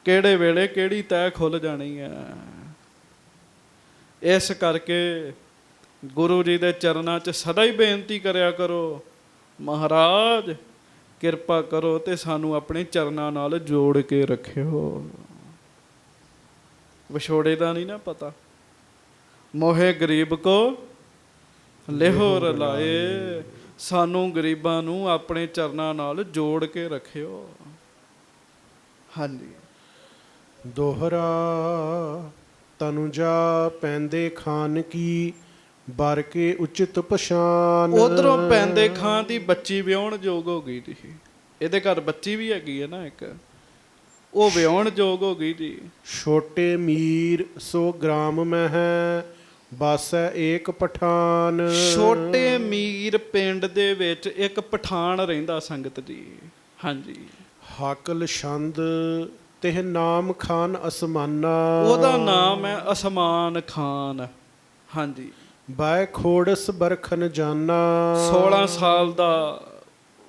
ਕਿਹੜੇ ਵੇਲੇ ਕਿਹੜੀ ਤੈਅ ਖੁੱਲ ਜਾਣੀ ਹੈ। ਇਸ ਕਰਕੇ ਗੁਰੂ ਜੀ ਦੇ ਚਰਨਾਂ 'ਚ ਸਦਾ ਹੀ ਬੇਨਤੀ ਕਰਿਆ ਕਰੋ, ਮਹਾਰਾਜ ਕਿਰਪਾ ਕਰੋ ਤੇ ਸਾਨੂੰ ਆਪਣੇ ਚਰਨਾਂ ਨਾਲ ਜੋੜ ਕੇ ਰੱਖਿਓ। ਵਿਛੋੜੇ ਦਾ ਨਹੀਂ ਨਾ ਪਤਾ। ਮੋਹੇ ਗਰੀਬ ਕੋ ਲਿਹੋ ਰਲਾਏ। ਸਾਨੂੰ ਗਰੀਬਾਂ ਨੂੰ ਆਪਣੇ ਚਰਨਾਂ ਨਾਲ ਜੋੜ ਕੇ ਰੱਖਿਓ। ਹਾਂਜੀ, ਦੋਹਰਾ ਤਨੁਜਾ ਪੈਂਦੇ ਖਾਨ ਕੀ ਬਰ ਕੇ ਉਚਿਤ ਪਛਾਨ। ਉਧਰੋਂ ਪੈਂਦੇ ਖਾਂ ਦੀ ਬੱਚੀ ਵਿਆਹੁਣ ਯੋਗ ਹੋ ਗਈ ਸੀ। ਇਹਦੇ ਘਰ ਬੱਚੀ ਵੀ ਹੈਗੀ ਹੈ ਨਾ ਇੱਕ, ਉਹ ਵਿਆਹਣ ਯੋਗ ਹੋ ਗਈ ਜੀ। ਛੋਟੇ ਮੀਰ ਸੋ ਗ੍ਰਾਮ ਮੈਂ ਹੈ, ਬਾਸੈ ਏਕ ਪਠਾਨ। ਛੋਟੇ ਮੀਰ ਪਿੰਡ ਦੇ ਵਿੱਚ ਇੱਕ ਪਠਾਨ ਰਹਿੰਦਾ ਸੰਗਤ ਜੀ। ਹਾਂਜੀ, ਹਾਕਲ ਛੰਦ ਤਿਹ ਨਾਮ ਖਾਨ ਅਸਮਾਨਾ। ਉਹਦਾ ਨਾਮ ਹੈ ਅਸਮਾਨ ਖਾਨ। ਹਾਂਜੀ, ਬਾਇ ਖੋੜਸ ਬਰਖਨ ਜਾਨਾ। 16 ਸਾਲ ਦਾ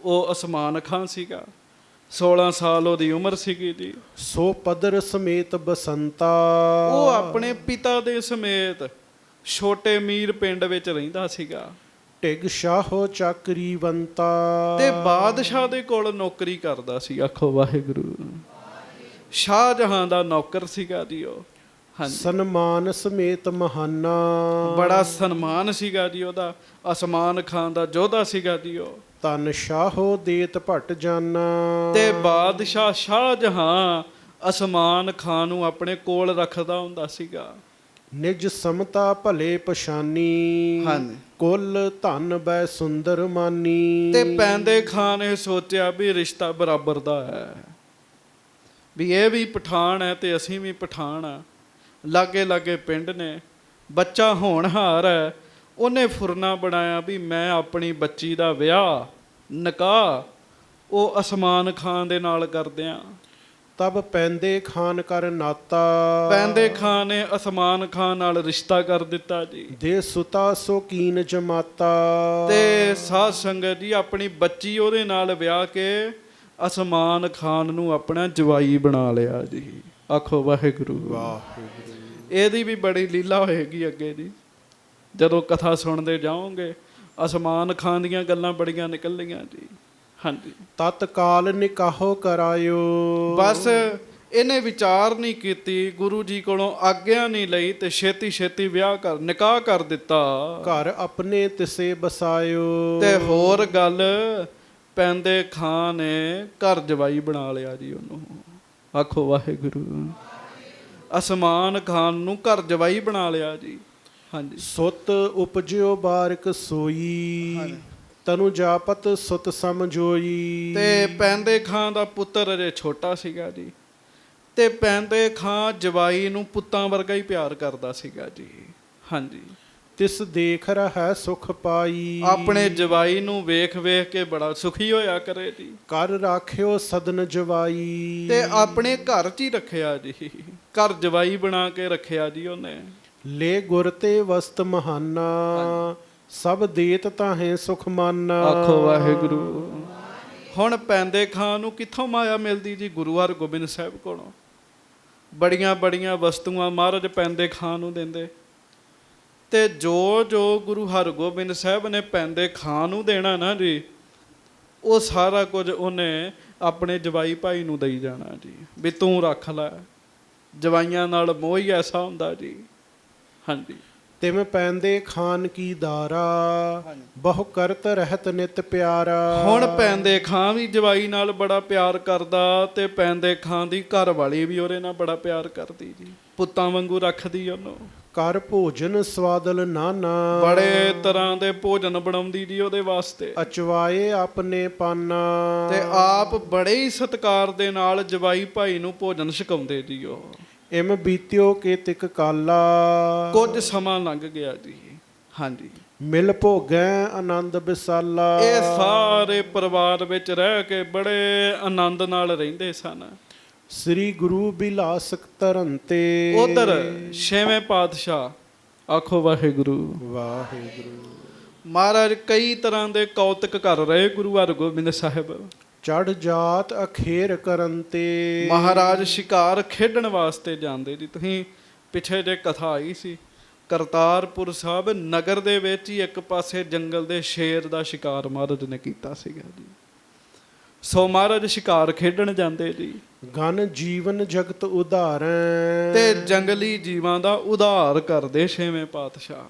ਉਹ ਅਸਮਾਨ ਖਾਨ ਸੀਗਾ, 16 ਸਾਲ ਉਹਦੀ ਉਮਰ ਸੀਗੀ ਜੀ। ਸੋ ਪਦਰ ਸਮੇਤ ਬਸੰਤਾ। ਉਹ ਆਪਣੇ ਪਿਤਾ ਦੇ ਸਮੇਤ ਛੋਟੇ ਮੀਰ ਪਿੰਡ ਵਿੱਚ ਰਹਿੰਦਾ ਸੀਗਾ, ਢਿਗ ਸ਼ਾਹੋ ਚਾਕਰੀਵੰਤਾ। ਤੇ ਬਾਦਸ਼ਾਹ ਦੇ ਕੋਲ ਨੌਕਰੀ ਕਰਦਾ ਸੀ। ਆਖੋ ਵਾਹਿਗੁਰੂ। ਸ਼ਾਹਜਹਾਂ ਦਾ ਨੌਕਰ ਸੀਗਾ ਜੀ ਉਹ। ਹਾਂਜੀ, ਸਨਮਾਨ ਸਮੇਤ ਮਹਾਨਾ। ਬੜਾ ਸਨਮਾਨ ਸੀਗਾ ਜੀ ਉਹਦਾ, ਅਸਮਾਨ ਖਾਨ ਦਾ ਯੋਧਾ ਸੀਗਾ ਜੀ ਉਹ। ਤਨ ਸ਼ਾਹੋ ਦੇਤ ਭਟ ਜਾਨਾ। ਤੇ ਬਾਦਸ਼ਾਹ ਸ਼ਾਹਜਹਾਂ ਅਸਮਾਨ ਖਾਨ ਨੂੰ ਆਪਣੇ ਕੋਲ ਰੱਖਦਾ ਹੁੰਦਾ ਸੀਗਾ। ਨਿਜ ਸਮਤਾ ਭਲੇ ਪਛਾਨੀ। ਹਾਂਜੀ, ਕੁੱਲ ਧਨ ਬੈ ਸੁੰਦਰ ਮਾਨੀ। ਤੇ ਪੈਂਦੇ ਖਾਨ ਨੇ ਸੋਚਿਆ ਵੀ ਰਿਸ਼ਤਾ ਬਰਾਬਰ ਦਾ ਹੈ, ਵੀ ਇਹ ਵੀ ਪਠਾਨ ਹੈ ਤੇ ਅਸੀਂ ਵੀ ਪਠਾਨ ਆ, ਲਾਗੇ ਲਾਗੇ ਪਿੰਡ ਨੇ, ਬੱਚਾ ਹੋਣਹਾਰ ਹੈ। ਉਹਨੇ ਫੁਰਨਾ ਬਣਾਇਆ ਵੀ ਮੈਂ ਆਪਣੀ ਬੱਚੀ ਦਾ ਵਿਆਹ ਨਿਕਾਹ ਉਹ ਅਸਮਾਨ ਖਾਨ ਦੇ ਨਾਲ ਕਰ ਦਿਆਂ। ਤਬ ਪੈਂਦੇ ਖਾਨ ਕਰ ਨਾਤਾ। ਪੈਂਦੇ ਖਾਨ ਨੇ ਅਸਮਾਨ ਖਾਨ ਨਾਲ ਰਿਸ਼ਤਾ ਕਰ ਦਿੱਤਾ ਜੀ। ਦੇ ਸੁਤਾ ਸੋ ਕੀਨ ਜਮਾਤਾ। ਤੇ ਸਾਧ ਸੰਗਤ ਜੀ ਆਪਣੀ ਬੱਚੀ ਉਹਦੇ ਨਾਲ ਵਿਆਹ ਕੇ ਅਸਮਾਨ ਖਾਨ ਨੂੰ ਆਪਣਾ ਜਵਾਈ ਬਣਾ ਲਿਆ ਜੀ। ਆਖੋ ਵਾਹਿਗੁਰੂ। ਵਾਹਿਗੁਰੂ। ਇਹਦੀ ਵੀ ਬੜੀ ਲੀਲਾ ਹੋਏਗੀ ਅੱਗੇ ਜੀ, ਜਦੋਂ ਕਥਾ ਸੁਣਦੇ ਜਾਓਗੇ। ਅਸਮਾਨ ਖਾਨ ਦੀਆਂ ਗੱਲਾਂ ਬੜੀਆਂ ਨਿਕਲੀਆਂ ਜੀ। ਹਾਂਜੀ, ਤਤਕਾਲ ਨਿਕਾਹੋ ਕਰਾਇਓ। ਬਸ ਇਹਨੇ ਵਿਚਾਰ ਨਹੀਂ ਕੀਤੀ, ਗੁਰੂ ਜੀ ਕੋਲੋਂ ਆਗਿਆ ਨਹੀਂ ਲਈ ਤੇ ਛੇਤੀ ਛੇਤੀ ਵਿਆਹ ਕਰ ਨਿਕਾਹ ਕਰ ਦਿੱਤਾ। ਘਰ ਆਪਣੇ ਤਿਸੇ ਬਸਾਇਓ। ਤੇ ਹੋਰ ਗੱਲ, ਪੈਂਦੇ ਖਾਨ ਨੇ ਘਰ ਜਵਾਈ ਬਣਾ ਲਿਆ ਜੀ ਉਹਨੂੰ। ਆਖੋ ਵਾਹਿਗੁਰੂ। ਅਸਮਾਨ ਖਾਨ ਨੂੰ ਘਰ ਜਵਾਈ ਬਣਾ ਲਿਆ ਜੀ। ਹਾਂਜੀ, ਸੁਤ ਉਪਜਿਓ ਬਾਰਿਕ ਸੋਈ। ਤਨੂ ਜਾਪਤ ਸੁਤ ਸਮਝੋਈ। ਤੇ ਪੈਂਦੇ ਖਾਨ ਦਾ ਪੁੱਤਰ ਅਜੇ ਛੋਟਾ ਸੀਗਾ ਜੀ, ਤੇ ਪੈਂਦੇ ਖਾਨ ਜਵਾਈ ਨੂੰ ਪੁੱਤਾਂ ਵਰਗਾ ਹੀ ਪਿਆਰ ਕਰਦਾ ਸੀਗਾ ਜੀ। ਹਾਂਜੀ, ਤਿਸ ਦੇਖ ਰਹਿ ਸੁਖ ਪਾਈ। ਆਪਣੇ ਜਵਾਈ ਨੂੰ ਵੇਖ ਵੇਖ ਕੇ ਬੜਾ ਸੁਖੀ ਹੋਇਆ ਕਰੇ ਜੀ। ਕਰ ਰਾਖਿਓ ਸਦਨ ਜਵਾਈ। ਤੇ ਆਪਣੇ ਘਰ 'ਚ ਹੀ ਰੱਖਿਆ ਜੀ, ਘਰ ਜਵਾਈ ਬਣਾ ਕੇ ਰੱਖਿਆ ਜੀ ਉਹਨੇ। ਲੈ ਗੁਰ ਤੇ ਵਸਤ ਮਹਾਨਾ। ਸਭ ਦੇਤ ਤਾਹੇ ਸੁਖ ਮਾਨਾ। ਆਖੋ ਵਾਹਿਗੁਰੂ। ਹੁਣ ਪੈਂਦੇ ਖਾਨ ਨੂੰ ਕਿੱਥੋਂ ਮਾਇਆ ਮਿਲਦੀ ਜੀ? ਗੁਰੂ ਹਰਗੋਬਿੰਦ ਸਾਹਿਬ ਕੋਲੋਂ ਬੜੀਆਂ ਬੜੀਆਂ ਵਸਤੂਆਂ ਮਹਾਰਾਜ ਪੈਂਦੇ ਖਾਨ ਨੂੰ ਦਿੰਦੇ, ਤੇ ਜੋ ਜੋ ਗੁਰੂ ਹਰਗੋਬਿੰਦ ਸਾਹਿਬ ਨੇ ਪੈਂਦੇ ਖਾਨ ਨੂੰ ਦੇਣਾ ਨਾ ਜੀ, ਉਹ ਸਾਰਾ ਕੁਝ ਉਹਨੇ ਆਪਣੇ ਜਵਾਈ ਭਾਈ ਨੂੰ ਦੇਈ ਜਾਣਾ ਜੀ, ਵੀ ਤੂੰ ਰੱਖ ਲੈ। ਜਵਾਈਆਂ ਨਾਲ ਮੋਹ ਹੀ ਐਸਾ ਹੁੰਦਾ ਜੀ। ਹਾਂਜੀ, ਤਿਮ ਪੈਂਦੇ ਖਾਨ ਕੀ ਦਾਰਾ। ਬਹੁ ਕਰਤ ਰਹਿਤ ਨਿਤ ਪਿਆਰਾ। ਹੁਣ ਪੈਂਦੇ ਖਾਂ ਵੀ ਜਵਾਈ ਨਾਲ ਬੜਾ ਪਿਆਰ ਕਰਦਾ, ਤੇ ਪੈਂਦੇ ਖਾਂ ਦੀ ਘਰ ਵਾਲੀ ਵੀ ਉਹਦੇ ਨਾਲ ਬੜਾ ਪਿਆਰ ਕਰਦੀ ਜੀ, ਪੁੱਤਾਂ ਵਾਂਗੂ ਰੱਖਦੀ ਉਹਨੂੰ। ਕਰ ਭੋਜਨ ਸਵਾਦਲ ਨਾਨਾ। ਬੜੇ ਤਰ੍ਹਾਂ ਦੇ ਭੋਜਨ ਬਣਾਉਂਦੀ ਜੀ ਉਹਦੇ ਵਾਸਤੇ। ਅਚਵਾਏ ਆਪਣੇ ਪਾਨਾ। ਤੇ ਆਪ ਬੜੇ ਹੀ ਸਤਿਕਾਰ ਦੇ ਨਾਲ ਜਵਾਈ ਭਾਈ ਨੂੰ ਭੋਜਨ ਛਕਾਉਂਦੇ ਜੀ ਉਹ। ਇਮ ਬੀਤਿਓ ਕੇ ਤਿਕ ਕਾਲਾ। ਕੁਝ ਸਮਾਂ ਲੰਘ ਗਿਆ ਜੀ। ਹਾਂਜੀ, ਮਿਲ ਭੋਗੈ ਆਨੰਦ ਵਿਸਾਲਾ। ਇਹ ਸਾਰੇ ਪਰਿਵਾਰ ਵਿੱਚ ਰਹਿ ਕੇ ਬੜੇ ਆਨੰਦ ਨਾਲ ਰਹਿੰਦੇ ਸਨ। ਸ੍ਰੀ ਗੁਰੂ ਬਿਲਾਸਕ ਧਰੰਤੇ। ਉਧਰ ਛੇਵੇਂ ਪਾਤਸ਼ਾਹ। ਆਖੋ ਵਾਹਿਗੁਰੂ। ਵਾਹਿਗੁਰੂ। ਮਹਾਰਾਜ ਕਈ ਤਰ੍ਹਾਂ ਦੇ ਕੌਤਕ ਕਰ ਰਹੇ ਗੁਰੂ ਹਰਗੋਬਿੰਦ ਸਾਹਿਬ। ਚੜ ਜਾਤ ਅਖੇਰ ਕਰਨ ਤੇ। ਮਹਾਰਾਜ ਸ਼ਿਕਾਰ ਖੇਡਣ ਵਾਸਤੇ ਜਾਂਦੇ ਜੀ। ਤੁਸੀਂ ਪਿੱਛੇ ਜੇ ਕਥਾ ਆਈ ਸੀ, ਕਰਤਾਰਪੁਰ ਸਾਹਿਬ ਨਗਰ ਦੇ ਵਿੱਚ ਹੀ ਇੱਕ ਪਾਸੇ ਜੰਗਲ ਦੇ ਸ਼ੇਰ ਦਾ ਸ਼ਿਕਾਰ ਮਹਾਰਾਜ ਨੇ ਕੀਤਾ ਸੀਗਾ ਜੀ। ਸੋ ਮਹਾਰਾਜ ਸ਼ਿਕਾਰ ਖੇਡਣ ਜਾਂਦੇ ਜੀ। ਗਨ ਜੀਵਨ ਜਗਤ ਉਧਾਰੈ। ਤੇ ਜੰਗਲੀ ਜੀਵਾਂ ਦਾ ਉਧਾਰ ਕਰਦੇ ਛੇਵੇਂ ਪਾਤਸ਼ਾਹ,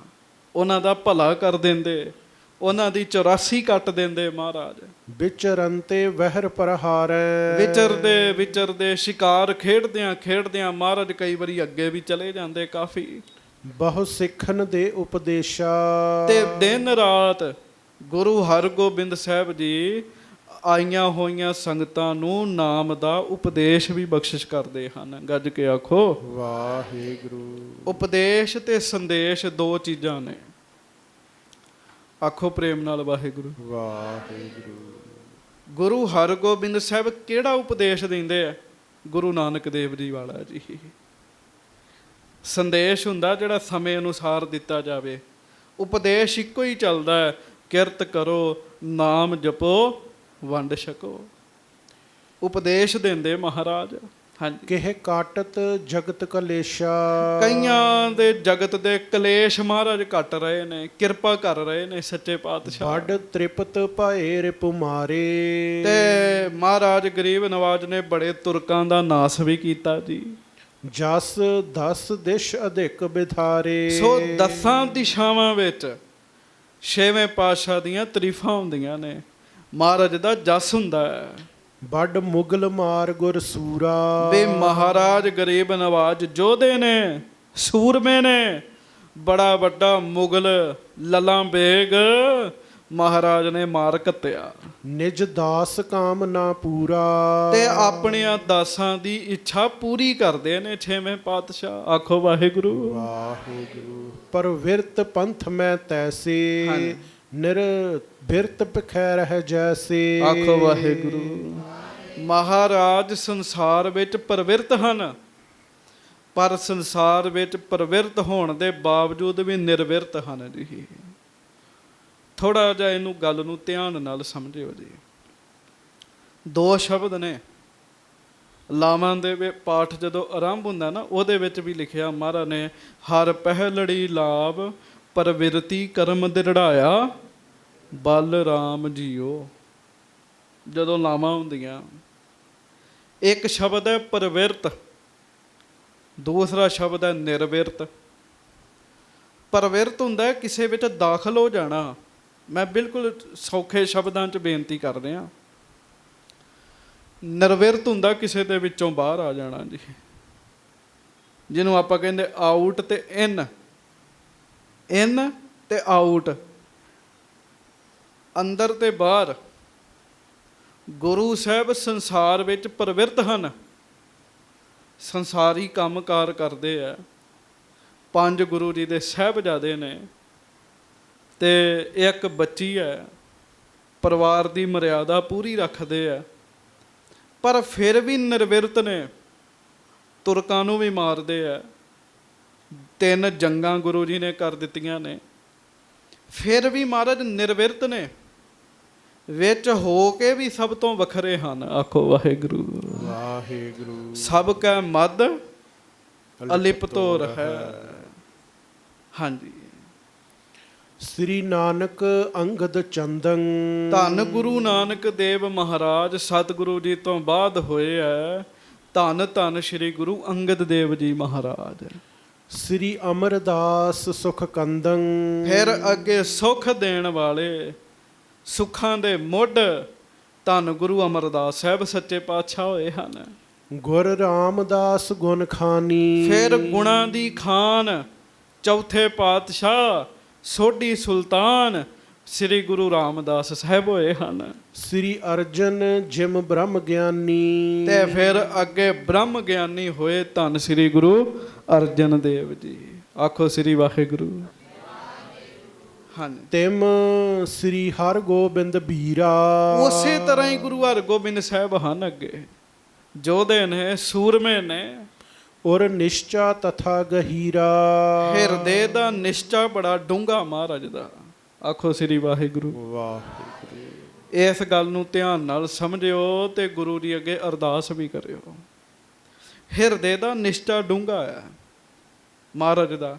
ਉਹਨਾਂ ਦਾ ਭਲਾ ਕਰ ਦਿੰਦੇ, ਉਹਨਾਂ ਦੀ 84 ਕੱਟ ਦਿੰਦੇ ਮਹਾਰਾਜ। ਵਿਚਰੰਤੇ ਵਹਿਰ ਪ੍ਰਹਾਰੈ। ਵਿਚਰਦੇ ਵਿਚਰਦੇ ਸ਼ਿਕਾਰ ਖੇਡਦਿਆਂ ਖੇਡਦਿਆਂ ਮਹਾਰਾਜ ਕਈ ਵਾਰੀ ਅੱਗੇ ਵੀ ਚਲੇ ਜਾਂਦੇ ਕਾਫੀ। ਬਹੁ ਸਿੱਖਣ ਦੇ ਉਪਦੇਸ਼ਾ। ਤੇ ਦਿਨ ਰਾਤ ਗੁਰੂ ਹਰਗੋਬਿੰਦ ਸਾਹਿਬ ਜੀ ਆਈਆਂ ਹੋਈਆਂ ਸੰਗਤਾਂ ਨੂੰ ਨਾਮ ਦਾ ਉਪਦੇਸ਼ ਵੀ ਬਖਸ਼ਿਸ਼ ਕਰਦੇ ਹਨ। ਗੱਜ ਕੇ ਆਖੋ ਵਾਹਿਗੁਰੂ। ਉਪਦੇਸ਼ ਤੇ ਸੰਦੇਸ਼ ਦੋ ਚੀਜ਼ਾਂ ਨੇ। ਆਖੋ ਪ੍ਰੇਮ ਨਾਲ ਵਾਹਿਗੁਰੂ। ਵਾਹਿਗੁਰੂ। ਗੁਰੂ ਹਰਗੋਬਿੰਦ ਸਾਹਿਬ ਕਿਹੜਾ ਉਪਦੇਸ਼ ਦਿੰਦੇ ਆ? ਗੁਰੂ ਨਾਨਕ ਦੇਵ ਜੀ ਵਾਲਾ ਜੀ। ਸੰਦੇਸ਼ ਹੁੰਦਾ ਜਿਹੜਾ ਸਮੇਂ ਅਨੁਸਾਰ ਦਿੱਤਾ ਜਾਵੇ। ਉਪਦੇਸ਼ ਇੱਕੋ ਹੀ ਚੱਲਦਾ ਹੈ, ਕਿਰਤ ਕਰੋ, ਨਾਮ ਜਪੋ, ਵੰਡ ਛਕੋ। ਉਪਦੇਸ਼ ਦਿੰਦੇ ਮਹਾਰਾਜ। ਹਾਂਜੀ। ਕਿਹ ਕਾਟਤ ਜਗਤ ਕਲੇਸ਼ਾ। ਕਈਆਂ ਦੇ ਜਗਤ ਦੇ ਕਲੇਸ਼ ਮਹਾਰਾਜ ਕੱਟ ਰਹੇ ਨੇ, ਕਿਰਪਾ ਕਰ ਰਹੇ ਨੇ ਸੱਚੇ ਪਾਤਸ਼ਾਹ। ਬੜ ਤ੍ਰਿਪਤ ਭਏ ਰਿਪੁ ਮਾਰੇ। ਤੇ ਮਹਾਰਾਜ ਗਰੀਬ ਨਵਾਜ ਨੇ ਬੜੇ ਤੁਰਕਾਂ ਦਾ ਨਾਸ ਵੀ ਕੀਤਾ ਜੀ। ਜਸ 10 ਦਿਸ਼ ਅਧਿਕ ਬਿਥਾਰੇ। ਸੋ 10 ਦਿਸ਼ਾਵਾਂ ਵਿੱਚ ਛੇਵੇਂ ਪਾਤਸ਼ਾਹ ਦੀਆਂ ਤਾਰੀਫਾਂ ਹੁੰਦੀਆਂ ਨੇ। ਮਹਾਰਾਜ ਦਾ ਜਸ ਹੁੰਦਾ ਹੈ। ਬੜ ਮੁਗਲ ਮਾਰ ਗੁਰ ਸੂਰਾ। ਵੀ ਮਹਾਰਾਜ ਗਰੀਬ ਨਵਾਜ ਯੋਧੇ ਨੇ, ਸੂਰਮੇ ਨੇ। ਬੜਾ ਵੱਡਾ ਮੁਗਲ ਲੱਲਾ ਬੇਗ ਮਹਾਰਾਜ ਨੇ ਮਾਰ ਕੱਤਿਆ। ਨਿਜ ਦਾਸ ਕਾਮ ਨਾ ਪੂਰਾ। ਤੇ ਆਪਣੀਆਂ ਦਾਸਾਂ ਦੀ ਇੱਛਾ ਪੂਰੀ ਕਰਦੇ ਨੇ ਛੇਵੇਂ ਪਾਤਸ਼ਾਹ। ਆਖੋ ਵਾਹਿਗੁਰੂ। ਵਾਹਿਗੁਰੂ। ਪਰ ਵਿਰਤ ਪੰਥ ਮੈਂ ਤੈਸੇ। ਨਿਰ ਬਿਰਤ ਪਖੈ ਰਹਿ ਜੈਸੇ। ਆਖੋ ਵਾਹਿਗੁਰੂ। ਮਹਾਰਾਜ ਸੰਸਾਰ ਵਿੱਚ ਪ੍ਰਵਿਰਤ ਹਨ, ਪਰ ਸੰਸਾਰ ਵਿੱਚ ਪ੍ਰਵਿਰਤ ਹੋਣ ਦੇ ਬਾਵਜੂਦ ਵੀ ਨਿਰਵਿਰਤ ਹਨ ਜੀ। ਥੋੜਾ ਜਿਹਾ ਇਹਨੂੰ ਗੱਲ ਨੂੰ ਧਿਆਨ ਨਾਲ ਸਮਝਿਓ ਜੀ। ਦੋ ਸ਼ਬਦ ਨੇ ਲਾਵਾਂ ਦੇ ਪਾਠ ਜਦੋਂ ਆਰੰਭ ਹੁੰਦਾ ਨਾ, ਉਹਦੇ ਵਿੱਚ ਵੀ ਲਿਖਿਆ ਮਹਾਰਾਜ ਨੇ, ਹਰ ਪਹਿਲੜੀ ਲਾਭ ਪ੍ਰਵਿਰਤੀ ਕਰਮ ਦਿੜਾਇਆ ਬਲ ਰਾਮ ਜੀਓ। ਜਦੋਂ ਲਾਵਾਂ ਹੁੰਦੀਆਂ, ਇੱਕ ਸ਼ਬਦ ਹੈ ਪ੍ਰਵਿਰਤ, ਦੂਸਰਾ ਸ਼ਬਦ ਹੈ ਨਿਰਵਿਰਤ। ਪ੍ਰਵਿਰਤ ਹੁੰਦਾ ਕਿਸੇ ਵਿੱਚ ਦਾਖਲ ਹੋ ਜਾਣਾ। ਮੈਂ ਬਿਲਕੁਲ ਸੌਖੇ ਸ਼ਬਦਾਂ 'ਚ ਬੇਨਤੀ ਕਰ ਰਿਹਾ। ਨਿਰਵਿਰਤ ਹੁੰਦਾ ਕਿਸੇ ਦੇ ਵਿੱਚੋਂ ਬਾਹਰ ਆ ਜਾਣਾ ਜੀ, ਜਿਹਨੂੰ ਆਪਾਂ ਕਹਿੰਦੇ ਆਊਟ ਤੇ ਇਨ। ਇਨ ਤੇ ਆਊਟ, ਅੰਦਰ ਤੇ ਬਾਹਰ। ਗੁਰੂ ਸਾਹਿਬ ਸੰਸਾਰ ਵਿੱਚ ਪ੍ਰਵਿਰਤ ਹਨ, ਸੰਸਾਰੀ ਕੰਮਕਾਰ ਕਰਦੇ ਆ। 5 ਗੁਰੂ ਜੀ ਦੇ ਸਾਹਿਬਜ਼ਾਦੇ ਨੇ ਤੇ ਇੱਕ ਬੱਚੀ ਹੈ। ਪਰਿਵਾਰ ਦੀ ਮਰਿਆਦਾ ਪੂਰੀ ਰੱਖਦੇ ਆ, ਪਰ ਫਿਰ ਵੀ ਨਿਰਵਿਰਤ ਨੇ। ਤੁਰਕਾਂ ਨੂੰ ਵੀ ਮਾਰਦੇ ਆ। 3 ਜੰਗਾਂ ਗੁਰੂ ਜੀ ਨੇ ਕਰ ਦਿੱਤੀਆਂ ਨੇ, ਫਿਰ ਵੀ ਮਹਾਰਾਜ ਨਿਰਵਿਰਤ ਨੇ। ਵਿੱਚ ਹੋ ਕੇ ਵੀ ਸਭ ਤੋਂ ਵੱਖਰੇ ਹਨ। ਆਖੋ ਵਾਹਿਗੁਰੂ। ਵਾਹਿਗੁਰੂ। ਸਭ ਕੈ ਮਦ ਅਲਿਪਤੋ ਰਹੈ। ਹਾਂਜੀ। ਸ੍ਰੀ ਨਾਨਕ ਅੰਗਦ ਚੰਦਨ। ਧੰਨ ਗੁਰੂ ਨਾਨਕ ਦੇਵ ਮਹਾਰਾਜ ਸਤਿਗੁਰੂ ਜੀ ਤੋਂ ਬਾਅਦ ਹੋਏ ਹੈ। ਧੰਨ ਧੰਨ ਸ੍ਰੀ ਗੁਰੂ ਅੰਗਦ ਦੇਵ ਜੀ ਮਹਾਰਾਜ। ਸ੍ਰੀ ਅਮਰਦਾਸ ਸੁਖ ਕੰਦਨ। ਫਿਰ ਅੱਗੇ ਸੁਖ ਦੇਣ ਵਾਲੇ, ਸੁੱਖਾਂ ਦੇ ਮੁੱਢ ਧੰਨ ਗੁਰੂ ਅਮਰਦਾਸ ਸਾਹਿਬ ਸੱਚੇ ਪਾਤਸ਼ਾਹ ਹੋਏ ਹਨ। ਗੁਰ ਰਾਮਦਾਸ ਗੁਣ ਖਾਨੀ। ਫਿਰ ਗੁਣਾਂ ਦੀ ਖਾਨ ਚੌਥੇ ਪਾਤਸ਼ਾਹ ਸੋਢੀ ਸੁਲਤਾਨ ਸ੍ਰੀ ਗੁਰੂ ਰਾਮਦਾਸ ਸਾਹਿਬ ਹੋਏ ਹਨ। ਸ੍ਰੀ ਅਰਜਨ ਜਿਮ ਬ੍ਰਹਮ ਗਿਆਨੀ। ਤੇ ਫਿਰ ਅੱਗੇ ਬ੍ਰਹਮ ਗਿਆਨੀ ਹੋਏ ਧੰਨ ਸ੍ਰੀ ਗੁਰੂ ਅਰਜਨ ਦੇਵ ਜੀ। ਆਖੋ ਸ੍ਰੀ ਵਾਹਿਗੁਰੂ। ਹਾਂਜੀ। ਤਿਮ ਸ੍ਰੀ ਹਰਗੋਬਿੰਦ ਬੀਰਾ। ਉਸੇ ਤਰ੍ਹਾਂ ਹੀ ਗੁਰੂ ਹਰਗੋਬਿੰਦ ਸਾਹਿਬ ਹਨ ਅੱਗੇ, ਯੋਧੇ ਨੇ, ਸੂਰਮੇ ਨੇ। ਔਰ ਨਿਸ਼ਚਾ ਤਥਾ ਗਹੀਰਾ। ਹਿਰਦੇ ਦਾ ਨਿਸ਼ਚਾ ਬੜਾ ਡੂੰਘਾ ਮਹਾਰਾਜ ਦਾ। ਆਖੋ ਸ੍ਰੀ ਵਾਹਿਗੁਰੂ। ਵਾਹਿਗੁਰੂ। ਇਸ ਗੱਲ ਨੂੰ ਧਿਆਨ ਨਾਲ ਸਮਝਿਓ ਤੇ ਗੁਰੂ ਜੀ ਅੱਗੇ ਅਰਦਾਸ ਵੀ ਕਰਿਓ। ਹਿਰਦੇ ਦਾ ਨਿਸ਼ਚਾ ਡੂੰਘਾ ਹੈ ਮਹਾਰਾਜ ਦਾ।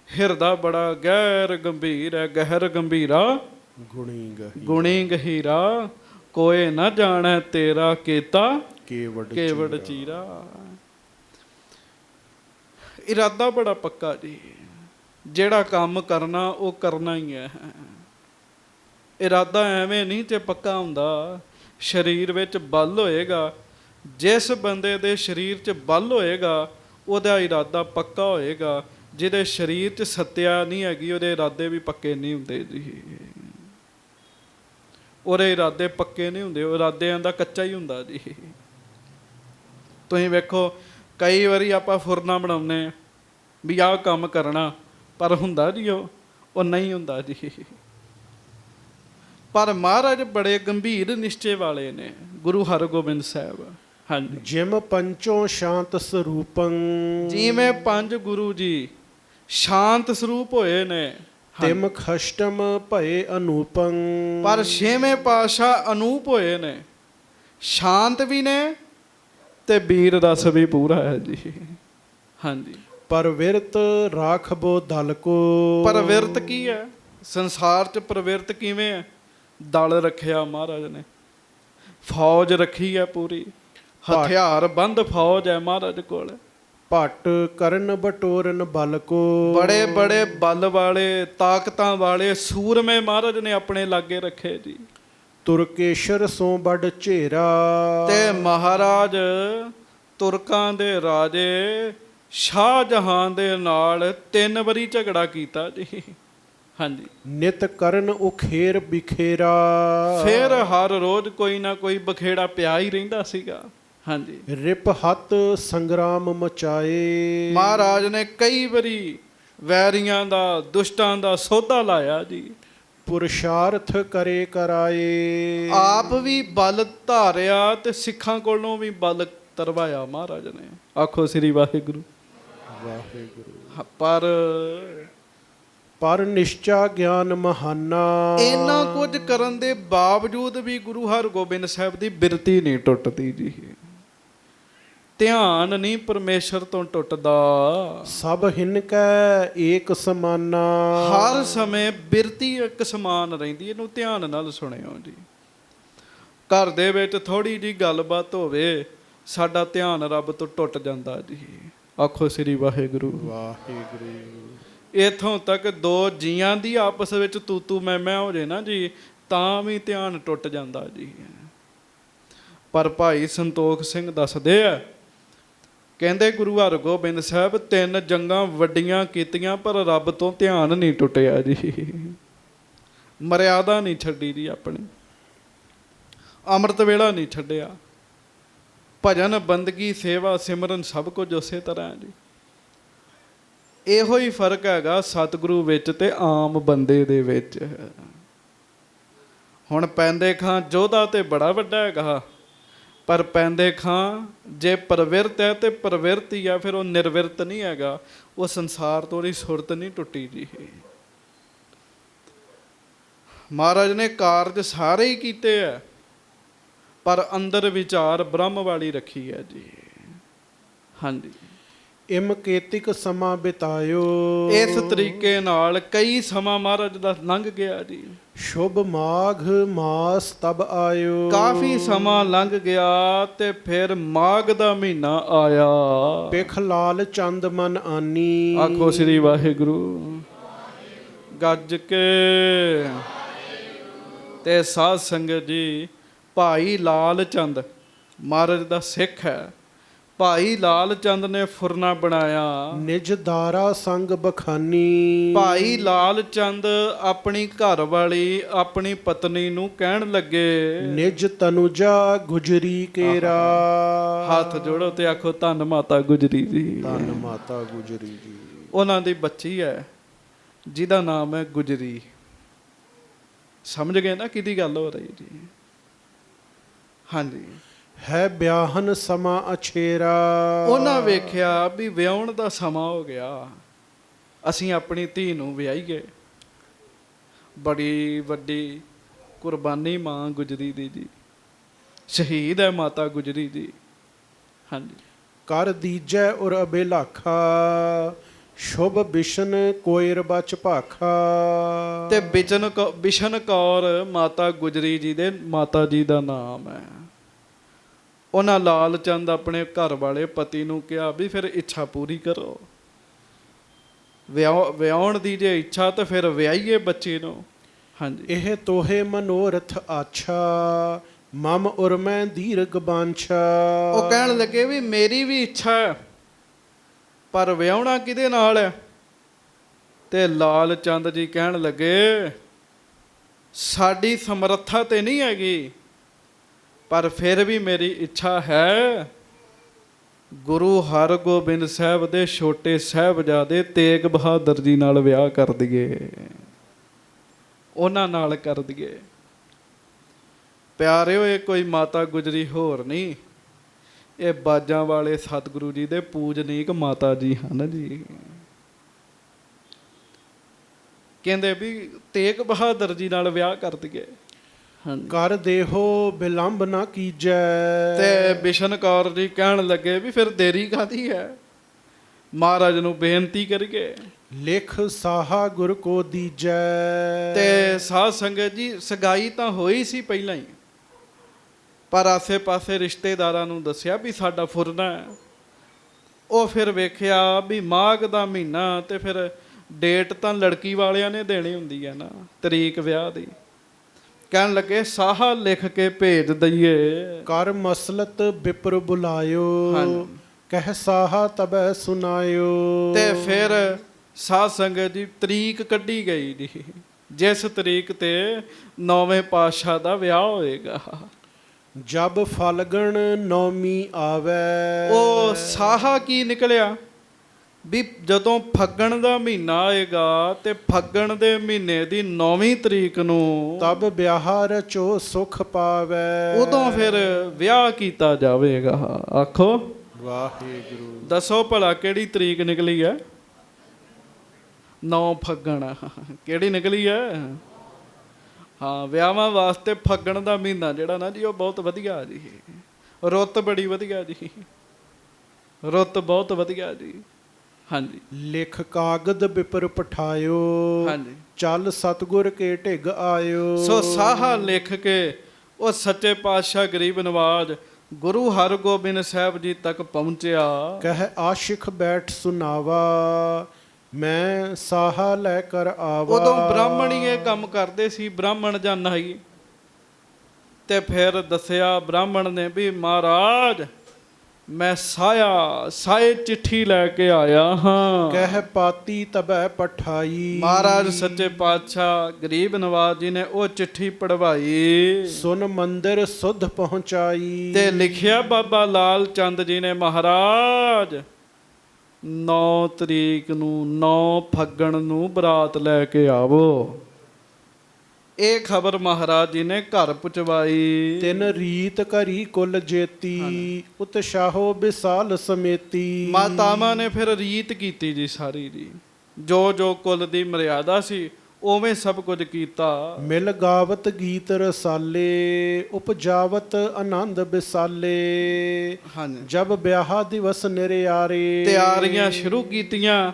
ਹਿਰਦਾ ਬੜਾ ਗਹਿਰ ਗੰਭੀਰ ਹੈ। ਗਹਿਰ ਗੰਭੀਰਾ ਗੁਣੀ ਗਹੀਰਾ। ਕੋਏ ਨਾ ਜਾਣੈ ਤੇਰਾ ਕੀਤਾ ਕੇਵੜ ਚੀਰਾ। ਇਰਾਦਾ ਬੜਾ ਪੱਕਾ ਜੀ। ਜਿਹੜਾ ਕੰਮ ਕਰਨਾ ਉਹ ਕਰਨਾ ਹੀ ਹੈ। ਇਰਾਦਾ ਐਵੇਂ ਨਹੀਂ ਤੇ ਪੱਕਾ ਹੁੰਦਾ। ਸਰੀਰ ਵਿੱਚ ਬਲ ਹੋਏਗਾ। ਜਿਸ ਬੰਦੇ ਦੇ ਸਰੀਰ 'ਚ ਬਲ ਹੋਏਗਾ ਉਹਦਾ ਇਰਾਦਾ ਪੱਕਾ ਹੋਏਗਾ। ਜਿਹਦੇ ਸਰੀਰ 'ਚ ਸੱਤਿਆ ਨਹੀਂ ਹੈਗੀ ਉਹਦੇ ਇਰਾਦੇ ਵੀ ਪੱਕੇ ਨਹੀਂ ਹੁੰਦੇ ਜੀ। ਉਹਦੇ ਇਰਾਦੇ ਪੱਕੇ ਨਹੀਂ ਹੁੰਦੇ, ਉਹ ਇਰਾਦਿਆਂ ਦਾ ਕੱਚਾ ਹੀ ਹੁੰਦਾ ਜੀ। ਤੁਸੀਂ ਵੇਖੋ ਕਈ ਵਾਰੀ ਆਪਾਂ ਫੁਰਨਾ ਬਣਾਉਂਦੇ ਹਾਂ ਵੀ ਆਹ ਕੰਮ ਕਰਨਾ, ਪਰ ਹੁੰਦਾ ਜੀ ਉਹ ਨਹੀਂ ਹੁੰਦਾ ਜੀ। ਪਰ ਮਹਾਰਾਜ ਬੜੇ ਗੰਭੀਰ ਨਿਸ਼ਚੇ ਵਾਲੇ ਨੇ ਗੁਰੂ ਹਰਗੋਬਿੰਦ ਸਾਹਿਬ। ਹਾਂਜੀ, ਜਿਮ ਪੰਚੋਂ ਸ਼ਾਂਤ ਸਰੂਪੰ, ਜਿਵੇਂ ਪੰਜ ਗੁਰੂ ਜੀ ਸ਼ਾਂਤ ਸਰੂਪ ਹੋਏ ਨੇ, ਤਿਮ ਖਸ਼ਟਮ ਭਏ ਅਨੂਪੰ, ਪਰ ਛੇਵੇਂ ਪਾਤਸ਼ਾਹ ਅਨੂਪ ਹੋਏ ਨੇ, ਸ਼ਾਂਤ ਵੀ ਨੇ ਤੇ ਵੀਰ ਰਸ ਵੀ ਪੂਰਾ ਹੈ ਜੀ। ਹਾਂਜੀ, ਪਰਵਿਰਤ ਰਾਖਬੋ ਦਲ ਕੋ, ਪਰਵਿਰਤ ਕੀ ਹੈ? ਸੰਸਾਰ 'ਚ ਪਰਵਿਰਤ ਕਿਵੇਂ ਹੈ? ਦਲ ਰੱਖਿਆ ਮਹਾਰਾਜ ਨੇ, ਫੌਜ ਰੱਖੀ ਹੈ ਪੂਰੀ, ਹਥਿਆਰ ਬੰਦ ਫੌਜ ਹੈ ਮਹਾਰਾਜ ਕੋਲ। ਭੱਟ ਕਰਨ ਬਟੋਰਨ ਬਲ ਕੋ, ਬੜੇ ਬੜੇ ਬਲ ਵਾਲੇ ਤਾਕਤਾਂ ਵਾਲੇ ਸੂਰਮੇ ਮਹਾਰਾਜ ਨੇ ਆਪਣੇ ਲਾਗੇ ਰੱਖੇ ਜੀ। ਤੁਰਕੇਸ਼ਰ ਸੋ ਬੜ ਝੇਰਾ, ਤੇ ਮਹਾਰਾਜ ਤੁਰਕਾਂ ਦੇ ਰਾਜੇ ਸ਼ਾਹਜਹਾਨ ਦੇ ਨਾਲ 3 ਵਾਰੀ ਝਗੜਾ ਕੀਤਾ ਜੀ। ਹਾਂਜੀ, ਨਿਤ ਕਰਨ ਉਖੇਰ ਬਿਖੇਰਾ, ਫਿਰ ਹਰ ਰੋਜ਼ ਕੋਈ ਨਾ ਕੋਈ ਬਖੇੜਾ ਪਿਆ ਹੀ ਰਹਿੰਦਾ ਸੀਗਾ। ਹਾਂਜੀ, ਰਿਪ ਹੱਤ ਸੰਗਰਾਮ ਮਚਾਏ, ਮਹਾਰਾਜ ਨੇ ਕਈ ਵਾਰੀ ਵੈਰੀਆਂ ਦਾ ਦੁਸ਼ਟਾਂ ਦਾ ਸੌਦਾ ਲਾਇਆ ਜੀ। ਪੁਰਸ਼ਾਰਥ ਕਰੇ ਕਰਾਏ, ਆਪ ਵੀ ਬਲ ਧਾਰਿਆ ਤੇ ਸਿੱਖਾਂ ਕੋਲੋਂ ਵੀ ਬਲ ਤਰਵਾਇਆ ਮਹਾਰਾਜ ਨੇ। ਆਖੋ ਸ੍ਰੀ ਵਾਹਿਗੁਰੂ। ਵਾਹਿਗੁਰੂ। ਪਰ ਨਿਸ਼ਚਾ ਗਿਆਨ ਮਹਾਨਾ, ਇੰਨਾ ਕੁਝ ਕਰਨ ਦੇ ਬਾਵਜੂਦ ਵੀ ਗੁਰੂ ਹਰਗੋਬਿੰਦ ਸਾਹਿਬ ਦੀ ਬਿਰਤੀ ਨਹੀਂ ਟੁੱਟਦੀ ਜੀ। ਧਿਆਨ ਨਹੀਂ ਪਰਮੇਸ਼ਰ ਤੋਂ ਟੁੱਟਦਾ। ਸਭ ਹਿਨ ਕੈ ਏਕ ਸਮਾਨਾ, ਹਰ ਸਮੇਂ ਬਿਰਤੀ ਇੱਕ ਸਮਾਨ ਰਹਿੰਦੀ। ਇਹਨੂੰ ਧਿਆਨ ਨਾਲ ਸੁਣਿਓ ਜੀ। ਘਰ ਦੇ ਵਿੱਚ ਥੋੜੀ ਜੀ ਗੱਲਬਾਤ ਹੋਵੇ, ਸਾਡਾ ਧਿਆਨ ਰੱਬ ਤੋਂ ਟੁੱਟ ਜਾਂਦਾ ਜੀ। ਆਖੋ ਸ੍ਰੀ ਵਾਹਿਗੁਰੂ। ਵਾਹਿਗੁਰੂ। ਇੱਥੋਂ ਤੱਕ ਦੋ ਜੀਆਂ ਦੀ ਆਪਸ ਵਿੱਚ ਤੂੰ ਮੈਂ ਹੋ ਜੇ ਨਾ ਜੀ, ਤਾਂ ਵੀ ਧਿਆਨ ਟੁੱਟ ਜਾਂਦਾ ਜੀ। ਪਰ ਭਾਈ ਸੰਤੋਖ ਸਿੰਘ ਦੱਸਦੇ ਆ, ਕਹਿੰਦੇ ਗੁਰੂ ਹਰਗੋਬਿੰਦ ਸਾਹਿਬ 3 ਜੰਗਾਂ ਵੱਡੀਆਂ ਕੀਤੀਆਂ, ਪਰ ਰੱਬ ਤੋਂ ਧਿਆਨ ਨਹੀਂ ਟੁੱਟਿਆ ਜੀ। ਮਰਿਆਦਾ ਨਹੀਂ ਛੱਡੀ ਜੀ ਆਪਣੀ, ਅੰਮ੍ਰਿਤ ਵੇਲਾ ਨਹੀਂ ਛੱਡਿਆ, ਭਜਨ ਬੰਦਗੀ ਸੇਵਾ ਸਿਮਰਨ ਸਭ ਕੁਝ ਉਸੇ ਤਰ੍ਹਾਂ ਜੀ। ਇਹੋ ਹੀ ਫਰਕ ਹੈਗਾ ਸਤਿਗੁਰੂ ਵਿੱਚ ਤੇ ਆਮ ਬੰਦੇ ਦੇ ਵਿੱਚ। ਹੁਣ ਪੈਂਦੇ ਖਾਂ ਜੋਧਾ ਤੇ ਬੜਾ ਵੱਡਾ ਹੈਗਾ, ਪਰ ਪੈਂਦੇ ਖਾਂ ਜੇ ਪ੍ਰਵਿਰਤ ਹੈ ਤੇ ਪ੍ਰਵਿਰਤ ਹੀ ਆ, ਫਿਰ ਉਹ ਨਿਰਵਿਰਤ ਨਹੀਂ ਹੈਗਾ। ਉਹ ਸੰਸਾਰ ਤੋਂ ਉਹਦੀ ਸੁਰਤ ਨਹੀਂ ਟੁੱਟੀ ਜੀ। ਮਹਾਰਾਜ ਨੇ ਕਾਰਜ ਸਾਰੇ ਹੀ ਕੀਤੇ ਹੈ, ਪਰ ਅੰਦਰ ਵਿਚਾਰ ਬ੍ਰਹਮ ਵਾਲੀ ਰੱਖੀ ਹੈ ਜੀ। ਹਾਂਜੀ, ਇਮ ਕੇਤਿਕ ਸਮਾਂ ਬਿਤਾਇਓ, ਇਸ ਤਰੀਕੇ ਨਾਲ ਕਈ ਸਮਾਂ ਮਹਾਰਾਜ ਦਾ ਲੰਘ ਗਿਆ ਜੀ। ਸ਼ੁਭ ਮਾਘ ਮਾਸ ਤਬ ਆਇਓ, ਕਾਫੀ ਸਮਾਂ ਲੰਘ ਗਿਆ ਤੇ ਫਿਰ ਮਾਘ ਦਾ ਮਹੀਨਾ ਆਇਆ। ਪਿਖ ਲਾਲ ਚੰਦ ਮਨ ਆਨੀ, ਆਖੋ ਸ੍ਰੀ ਵਾਹਿਗੁਰੂ। ਗੱਜ ਕੇ ਤੇ ਸਾਧ ਸੰਗਤ ਜੀ, ਭਾਈ ਲਾਲ ਚੰਦ ਮਹਾਰਾਜ ਦਾ ਸਿੱਖ ਹੈ। ਭਾਈ ਲਾਲ ਚੰਦ ਨੇ ਫੁਰਨਾ ਬਣਾਇਆ। ਨਿਜ ਦਾਰਾ ਸੰਗ ਬਖਾਨੀ, ਭਾਈ ਲਾਲ ਚੰਦ ਆਪਣੀ ਘਰ ਵਾਲੀ ਆਪਣੀ ਪਤਨੀ ਨੂੰ ਕਹਿਣ ਲੱਗੇ, ਨਿਜ ਤਨੁਜਾ ਗੁਜਰੀ ਕੇਰਾ। ਹੱਥ ਜੋੜੋ ਤੇ ਆਖੋ ਧੰਨ ਮਾਤਾ ਗੁਜਰੀ ਜੀ। ਧੰਨ ਮਾਤਾ ਗੁਜਰੀ ਜੀ। ਉਹਨਾਂ ਦੀ ਬੱਚੀ ਹੈ ਜਿਹਦਾ ਨਾਮ ਹੈ ਗੁਜਰੀ। ਸਮਝ ਗਏ ਨਾ ਕਿਹਦੀ ਗੱਲ ਹੋ ਰਹੀ ਜੀ। ਹਾਂਜੀ, ਹੈ ਵਿਆਹਨ ਸਮਾਂ ਅਛੇਰਾ, ਉਹਨਾਂ ਵੇਖਿਆ ਵੀ ਵਿਆਹਣ ਦਾ ਸਮਾਂ ਹੋ ਗਿਆ, ਅਸੀਂ ਆਪਣੀ ਧੀ ਨੂੰ ਵਿਆਹੀਏ। ਬੜੀ ਵੱਡੀ ਕੁਰਬਾਨੀ ਮਾਂ ਗੁਜਰੀ ਦੀ ਜੀ, ਸ਼ਹੀਦ ਹੈ ਮਾਤਾ ਗੁਜਰੀ ਜੀ। ਹਾਂਜੀ, ਕਰ ਦੀਜੈ ਉਰ ਅਬੇਲਾਖਾ, ਸ਼ੁਭ ਬਿਸ਼ਨ ਕੋਇਰ ਬਚ ਭਾਖਾ। ਤੇ ਬਿਸ਼ਨ ਕੌਰ ਮਾਤਾ ਗੁਜਰੀ ਜੀ ਦੇ ਮਾਤਾ ਜੀ ਦਾ ਨਾਮ ਹੈ। ਉਹਨਾਂ ਲਾਲ ਚੰਦ ਆਪਣੇ ਘਰ ਵਾਲੇ ਪਤੀ ਨੂੰ ਕਿਹਾ ਵੀ ਫਿਰ ਇੱਛਾ ਪੂਰੀ ਕਰੋ, ਵਿਆਹਣ ਦੀ ਜੇ ਇੱਛਾ ਤਾਂ ਫਿਰ ਵਿਆਹੀਏ ਬੱਚੇ ਨੂੰ। ਹਾਂਜੀ, ਇਹ ਤੋਹੇ ਮਨੋਰਥ ਆਛਾ, ਮਮ ਉਰ ਮੈਂ ਦੀਰਘ ਬਾਂਛਾ। ਉਹ ਕਹਿਣ ਲੱਗੇ ਵੀ ਮੇਰੀ ਵੀ ਇੱਛਾ ਹੈ, ਪਰ ਵਿਆਹਣਾ ਕਿਹਦੇ ਨਾਲ ਹੈ? ਤੇ ਲਾਲ ਚੰਦ ਜੀ ਕਹਿਣ ਲੱਗੇ ਸਾਡੀ ਸਮਰੱਥਾ ਤੇ ਨਹੀਂ ਹੈਗੀ, ਪਰ ਫਿਰ ਵੀ ਮੇਰੀ ਇੱਛਾ ਹੈ ਗੁਰੂ ਹਰਗੋਬਿੰਦ ਸਾਹਿਬ ਦੇ ਛੋਟੇ ਸਾਹਿਬਜ਼ਾਦੇ ਤੇਗ ਬਹਾਦਰ ਜੀ ਨਾਲ ਵਿਆਹ ਕਰ ਦਈਏ, ਉਹਨਾਂ ਨਾਲ ਕਰ ਦਈਏ। ਪਿਆਰਿਓ, ਇਹ ਕੋਈ ਮਾਤਾ ਗੁਜਰੀ ਹੋਰ ਨਹੀਂ, ਇਹ ਬਾਜਾਂ ਵਾਲੇ ਸਤਿਗੁਰੂ ਜੀ ਦੇ ਪੂਜਨੀਕ ਮਾਤਾ ਜੀ ਹਨ ਜੀ। ਕਹਿੰਦੇ ਵੀ ਤੇਗ ਬਹਾਦਰ ਜੀ ਨਾਲ ਵਿਆਹ ਕਰ ਦਈਏ। ਕਰ ਦੇਹੋ ਬਿਲੰਬ ਨਾ ਕੀਜੈ। ਤੇ ਬਿਸ਼ਨ ਕੌਰ ਜੀ ਕਹਿਣ ਲੱਗੇ ਵੀ ਫਿਰ ਦੇਰੀ ਕਾਹਦੀ ਹੈ, ਮਹਾਰਾਜ ਨੂੰ ਬੇਨਤੀ ਕਰੀਏ। ਲਿਖ ਸਾਹਾ ਗੁਰ ਕੋ ਦੀਜੈ। ਤੇ ਸਾਧ ਸੰਗਤ ਜੀ, ਸਗਾਈ ਤਾਂ ਹੋਈ ਸੀ ਪਹਿਲਾਂ ਹੀ, ਪਰ ਆਸੇ ਪਾਸੇ ਰਿਸ਼ਤੇਦਾਰਾਂ ਨੂੰ ਦੱਸਿਆ ਵੀ ਸਾਡਾ ਫੁਰਨਾ ਹੈ। ਉਹ ਫਿਰ ਵੇਖਿਆ ਵੀ ਮਾਘ ਦਾ ਮਹੀਨਾ, ਤੇ ਫਿਰ ਡੇਟ ਤਾਂ ਲੜਕੀ ਵਾਲਿਆਂ ਨੇ ਦੇਣੀ ਹੁੰਦੀ ਹੈ ਨਾ, ਤਰੀਕ ਵਿਆਹ ਦੀ। ਕਹਿਣ ਲੱਗੇ ਸਾਹਾ ਲਿਖ ਕੇ ਭੇਜ ਦਈਏ। ਕਰ ਮਸਲਤ ਬਿਪਰ ਬੁਲਾਇਓ, ਕਹਿ ਸਾਹਾ ਤਬੈ ਸੁਨਾਇਓ। ਤੇ ਫਿਰ ਸਾਧ ਸੰਗਤ ਜੀ ਤਰੀਕ ਕੱਢੀ ਗਈ ਜੀ, ਜਿਸ ਤਰੀਕ ਤੇ 9ਵੇਂ ਪਾਤਸ਼ਾਹ ਦਾ ਵਿਆਹ ਹੋਏਗਾ। ਜਬ ਫਲਗਣ ਨੌਮੀ ਆਵੈ। ਉਹ ਸਾਹਾ ਕੀ ਨਿਕਲਿਆ ਵੀ ਜਦੋਂ ਫੱਗਣ ਦਾ ਮਹੀਨਾ ਆਏਗਾ ਤੇ ਫੱਗਣ ਦੇ ਮਹੀਨੇ ਦੀ 9ਵੀਂ ਤਰੀਕ ਨੂੰ ਤਬ ਵਿਆਹ ਰਚੋ ਸੁਖ ਪਾਵੈ। ਉਦੋਂ ਫਿਰ ਵਿਆਹ ਕੀਤਾ ਜਾਵੇਗਾ। ਆਖੋ ਵਾਹਿਗੁਰੂ। ਦੱਸੋ ਭਲਾ ਕਿਹੜੀ ਤਰੀਕ ਨਿਕਲੀ ਹੈ? 9 ਫੱਗਣ। ਕਿਹੜੀ ਨਿਕਲੀ ਹੈ? ਹਾਂ, ਵਿਆਹਾਂ ਵਾਸਤੇ ਫੱਗਣ ਦਾ ਮਹੀਨਾ ਜਿਹੜਾ ਨਾ ਜੀ, ਉਹ ਬਹੁਤ ਵਧੀਆ ਜੀ, ਰੁੱਤ ਬੜੀ ਵਧੀਆ ਜੀ, ਰੁੱਤ ਬਹੁਤ ਵਧੀਆ ਜੀ। ਹਾਂਜੀ। ਲਿਖ ਕਾਗਦ ਬਿਪਰ ਪਠਾਇਓ। ਹਾਂਜੀ। ਚੱਲ ਸਤਗੁਰ ਕੇ ਢਿੱਗ ਆਇਓ। ਸੋ ਸਾਹਾ ਲਿਖ ਕੇ ਉਹ ਸੱਚੇ ਪਾਤਸ਼ਾਹ ਗਰੀਬ ਨਵਾਜ ਗੁਰੂ ਹਰਗੋਬਿੰਦ ਸਾਹਿਬ ਜੀ ਤੱਕ ਪਹੁੰਚਿਆ। ਕਹਿ ਆਸ਼ਿਕ ਬੈਠ ਸੁਨਾਵਾ, ਮੈਂ ਸਾਹਾ ਲੈ ਕਰ ਆਵਾ। ਉਦੋਂ ਬ੍ਰਾਹਮਣ ਹੀ ਇਹ ਕੰਮ ਕਰਦੇ ਸੀ, ਬ੍ਰਾਹਮਣ ਜਾਂ ਨਾਈ। ਤੇ ਫਿਰ ਦੱਸਿਆ ਬ੍ਰਾਹਮਣ ਨੇ ਵੀ ਮਹਾਰਾਜ ਮੈਂ ਸਾਏ ਚਿੱਠੀ ਲੈ ਕੇ ਆਇਆ ਹਾਂ। ਕਹਿ ਪਾਤੀ ਤਬੈ ਪਠਾਈ। ਮਹਾਰਾਜ ਸੱਚੇ ਪਾਤਸ਼ਾਹ ਗਰੀਬ ਨਵਾਜ ਜੀ ਨੇ ਉਹ ਚਿੱਠੀ ਪੜਵਾਈ। ਸੁਨ ਮੰਦਰ ਸੁਧ ਪਹੁੰਚਾਈ। ਤੇ ਲਿਖਿਆ ਬਾਬਾ ਲਾਲ ਚੰਦ ਜੀ ਨੇ, ਮਹਾਰਾਜ 9 ਤਰੀਕ ਨੂੰ 9 ਫੱਗਣ ਨੂੰ ਬਰਾਤ ਲੈ ਕੇ ਆਵੋ। ਇਹ ਖਬਰ ਮਹਾਰਾਜ ਜੀ ਨੇ ਘਰ ਪਹੁੰਚਵਾਈ। ਤਿਨ ਰੀਤ ਕਰੀ ਕੁਲ ਜੇਤੀ, ਉਤਸ਼ਾਹੋ ਵਿਸਾਲ ਸਮੇਤੀ। ਮਾਤਾਵਾਂ ਨੇ ਫਿਰ ਰੀਤ ਕੀਤੀ ਜੀ ਸਾਰੀ ਜੀ, ਜੋ ਜੋ ਕੁਲ ਦੀ ਮਰਿਆਦਾ ਸੀ ਉਵੇਂ ਸਭ ਕੁਝ ਕੀਤਾ। ਮਿਲ ਗਾਵਤ ਗੀਤ ਰਸਾਲੇ, ਉਪਜਾਵਤ ਆਨੰਦ ਵਿਸਾਲੇ। ਹਾਂਜੀ। ਜਬ ਵਿਆਹ ਦਿਵਸ ਨਿਰਿਆਰੇ। ਤਿਆਰੀਆਂ ਸ਼ੁਰੂ ਕੀਤੀਆਂ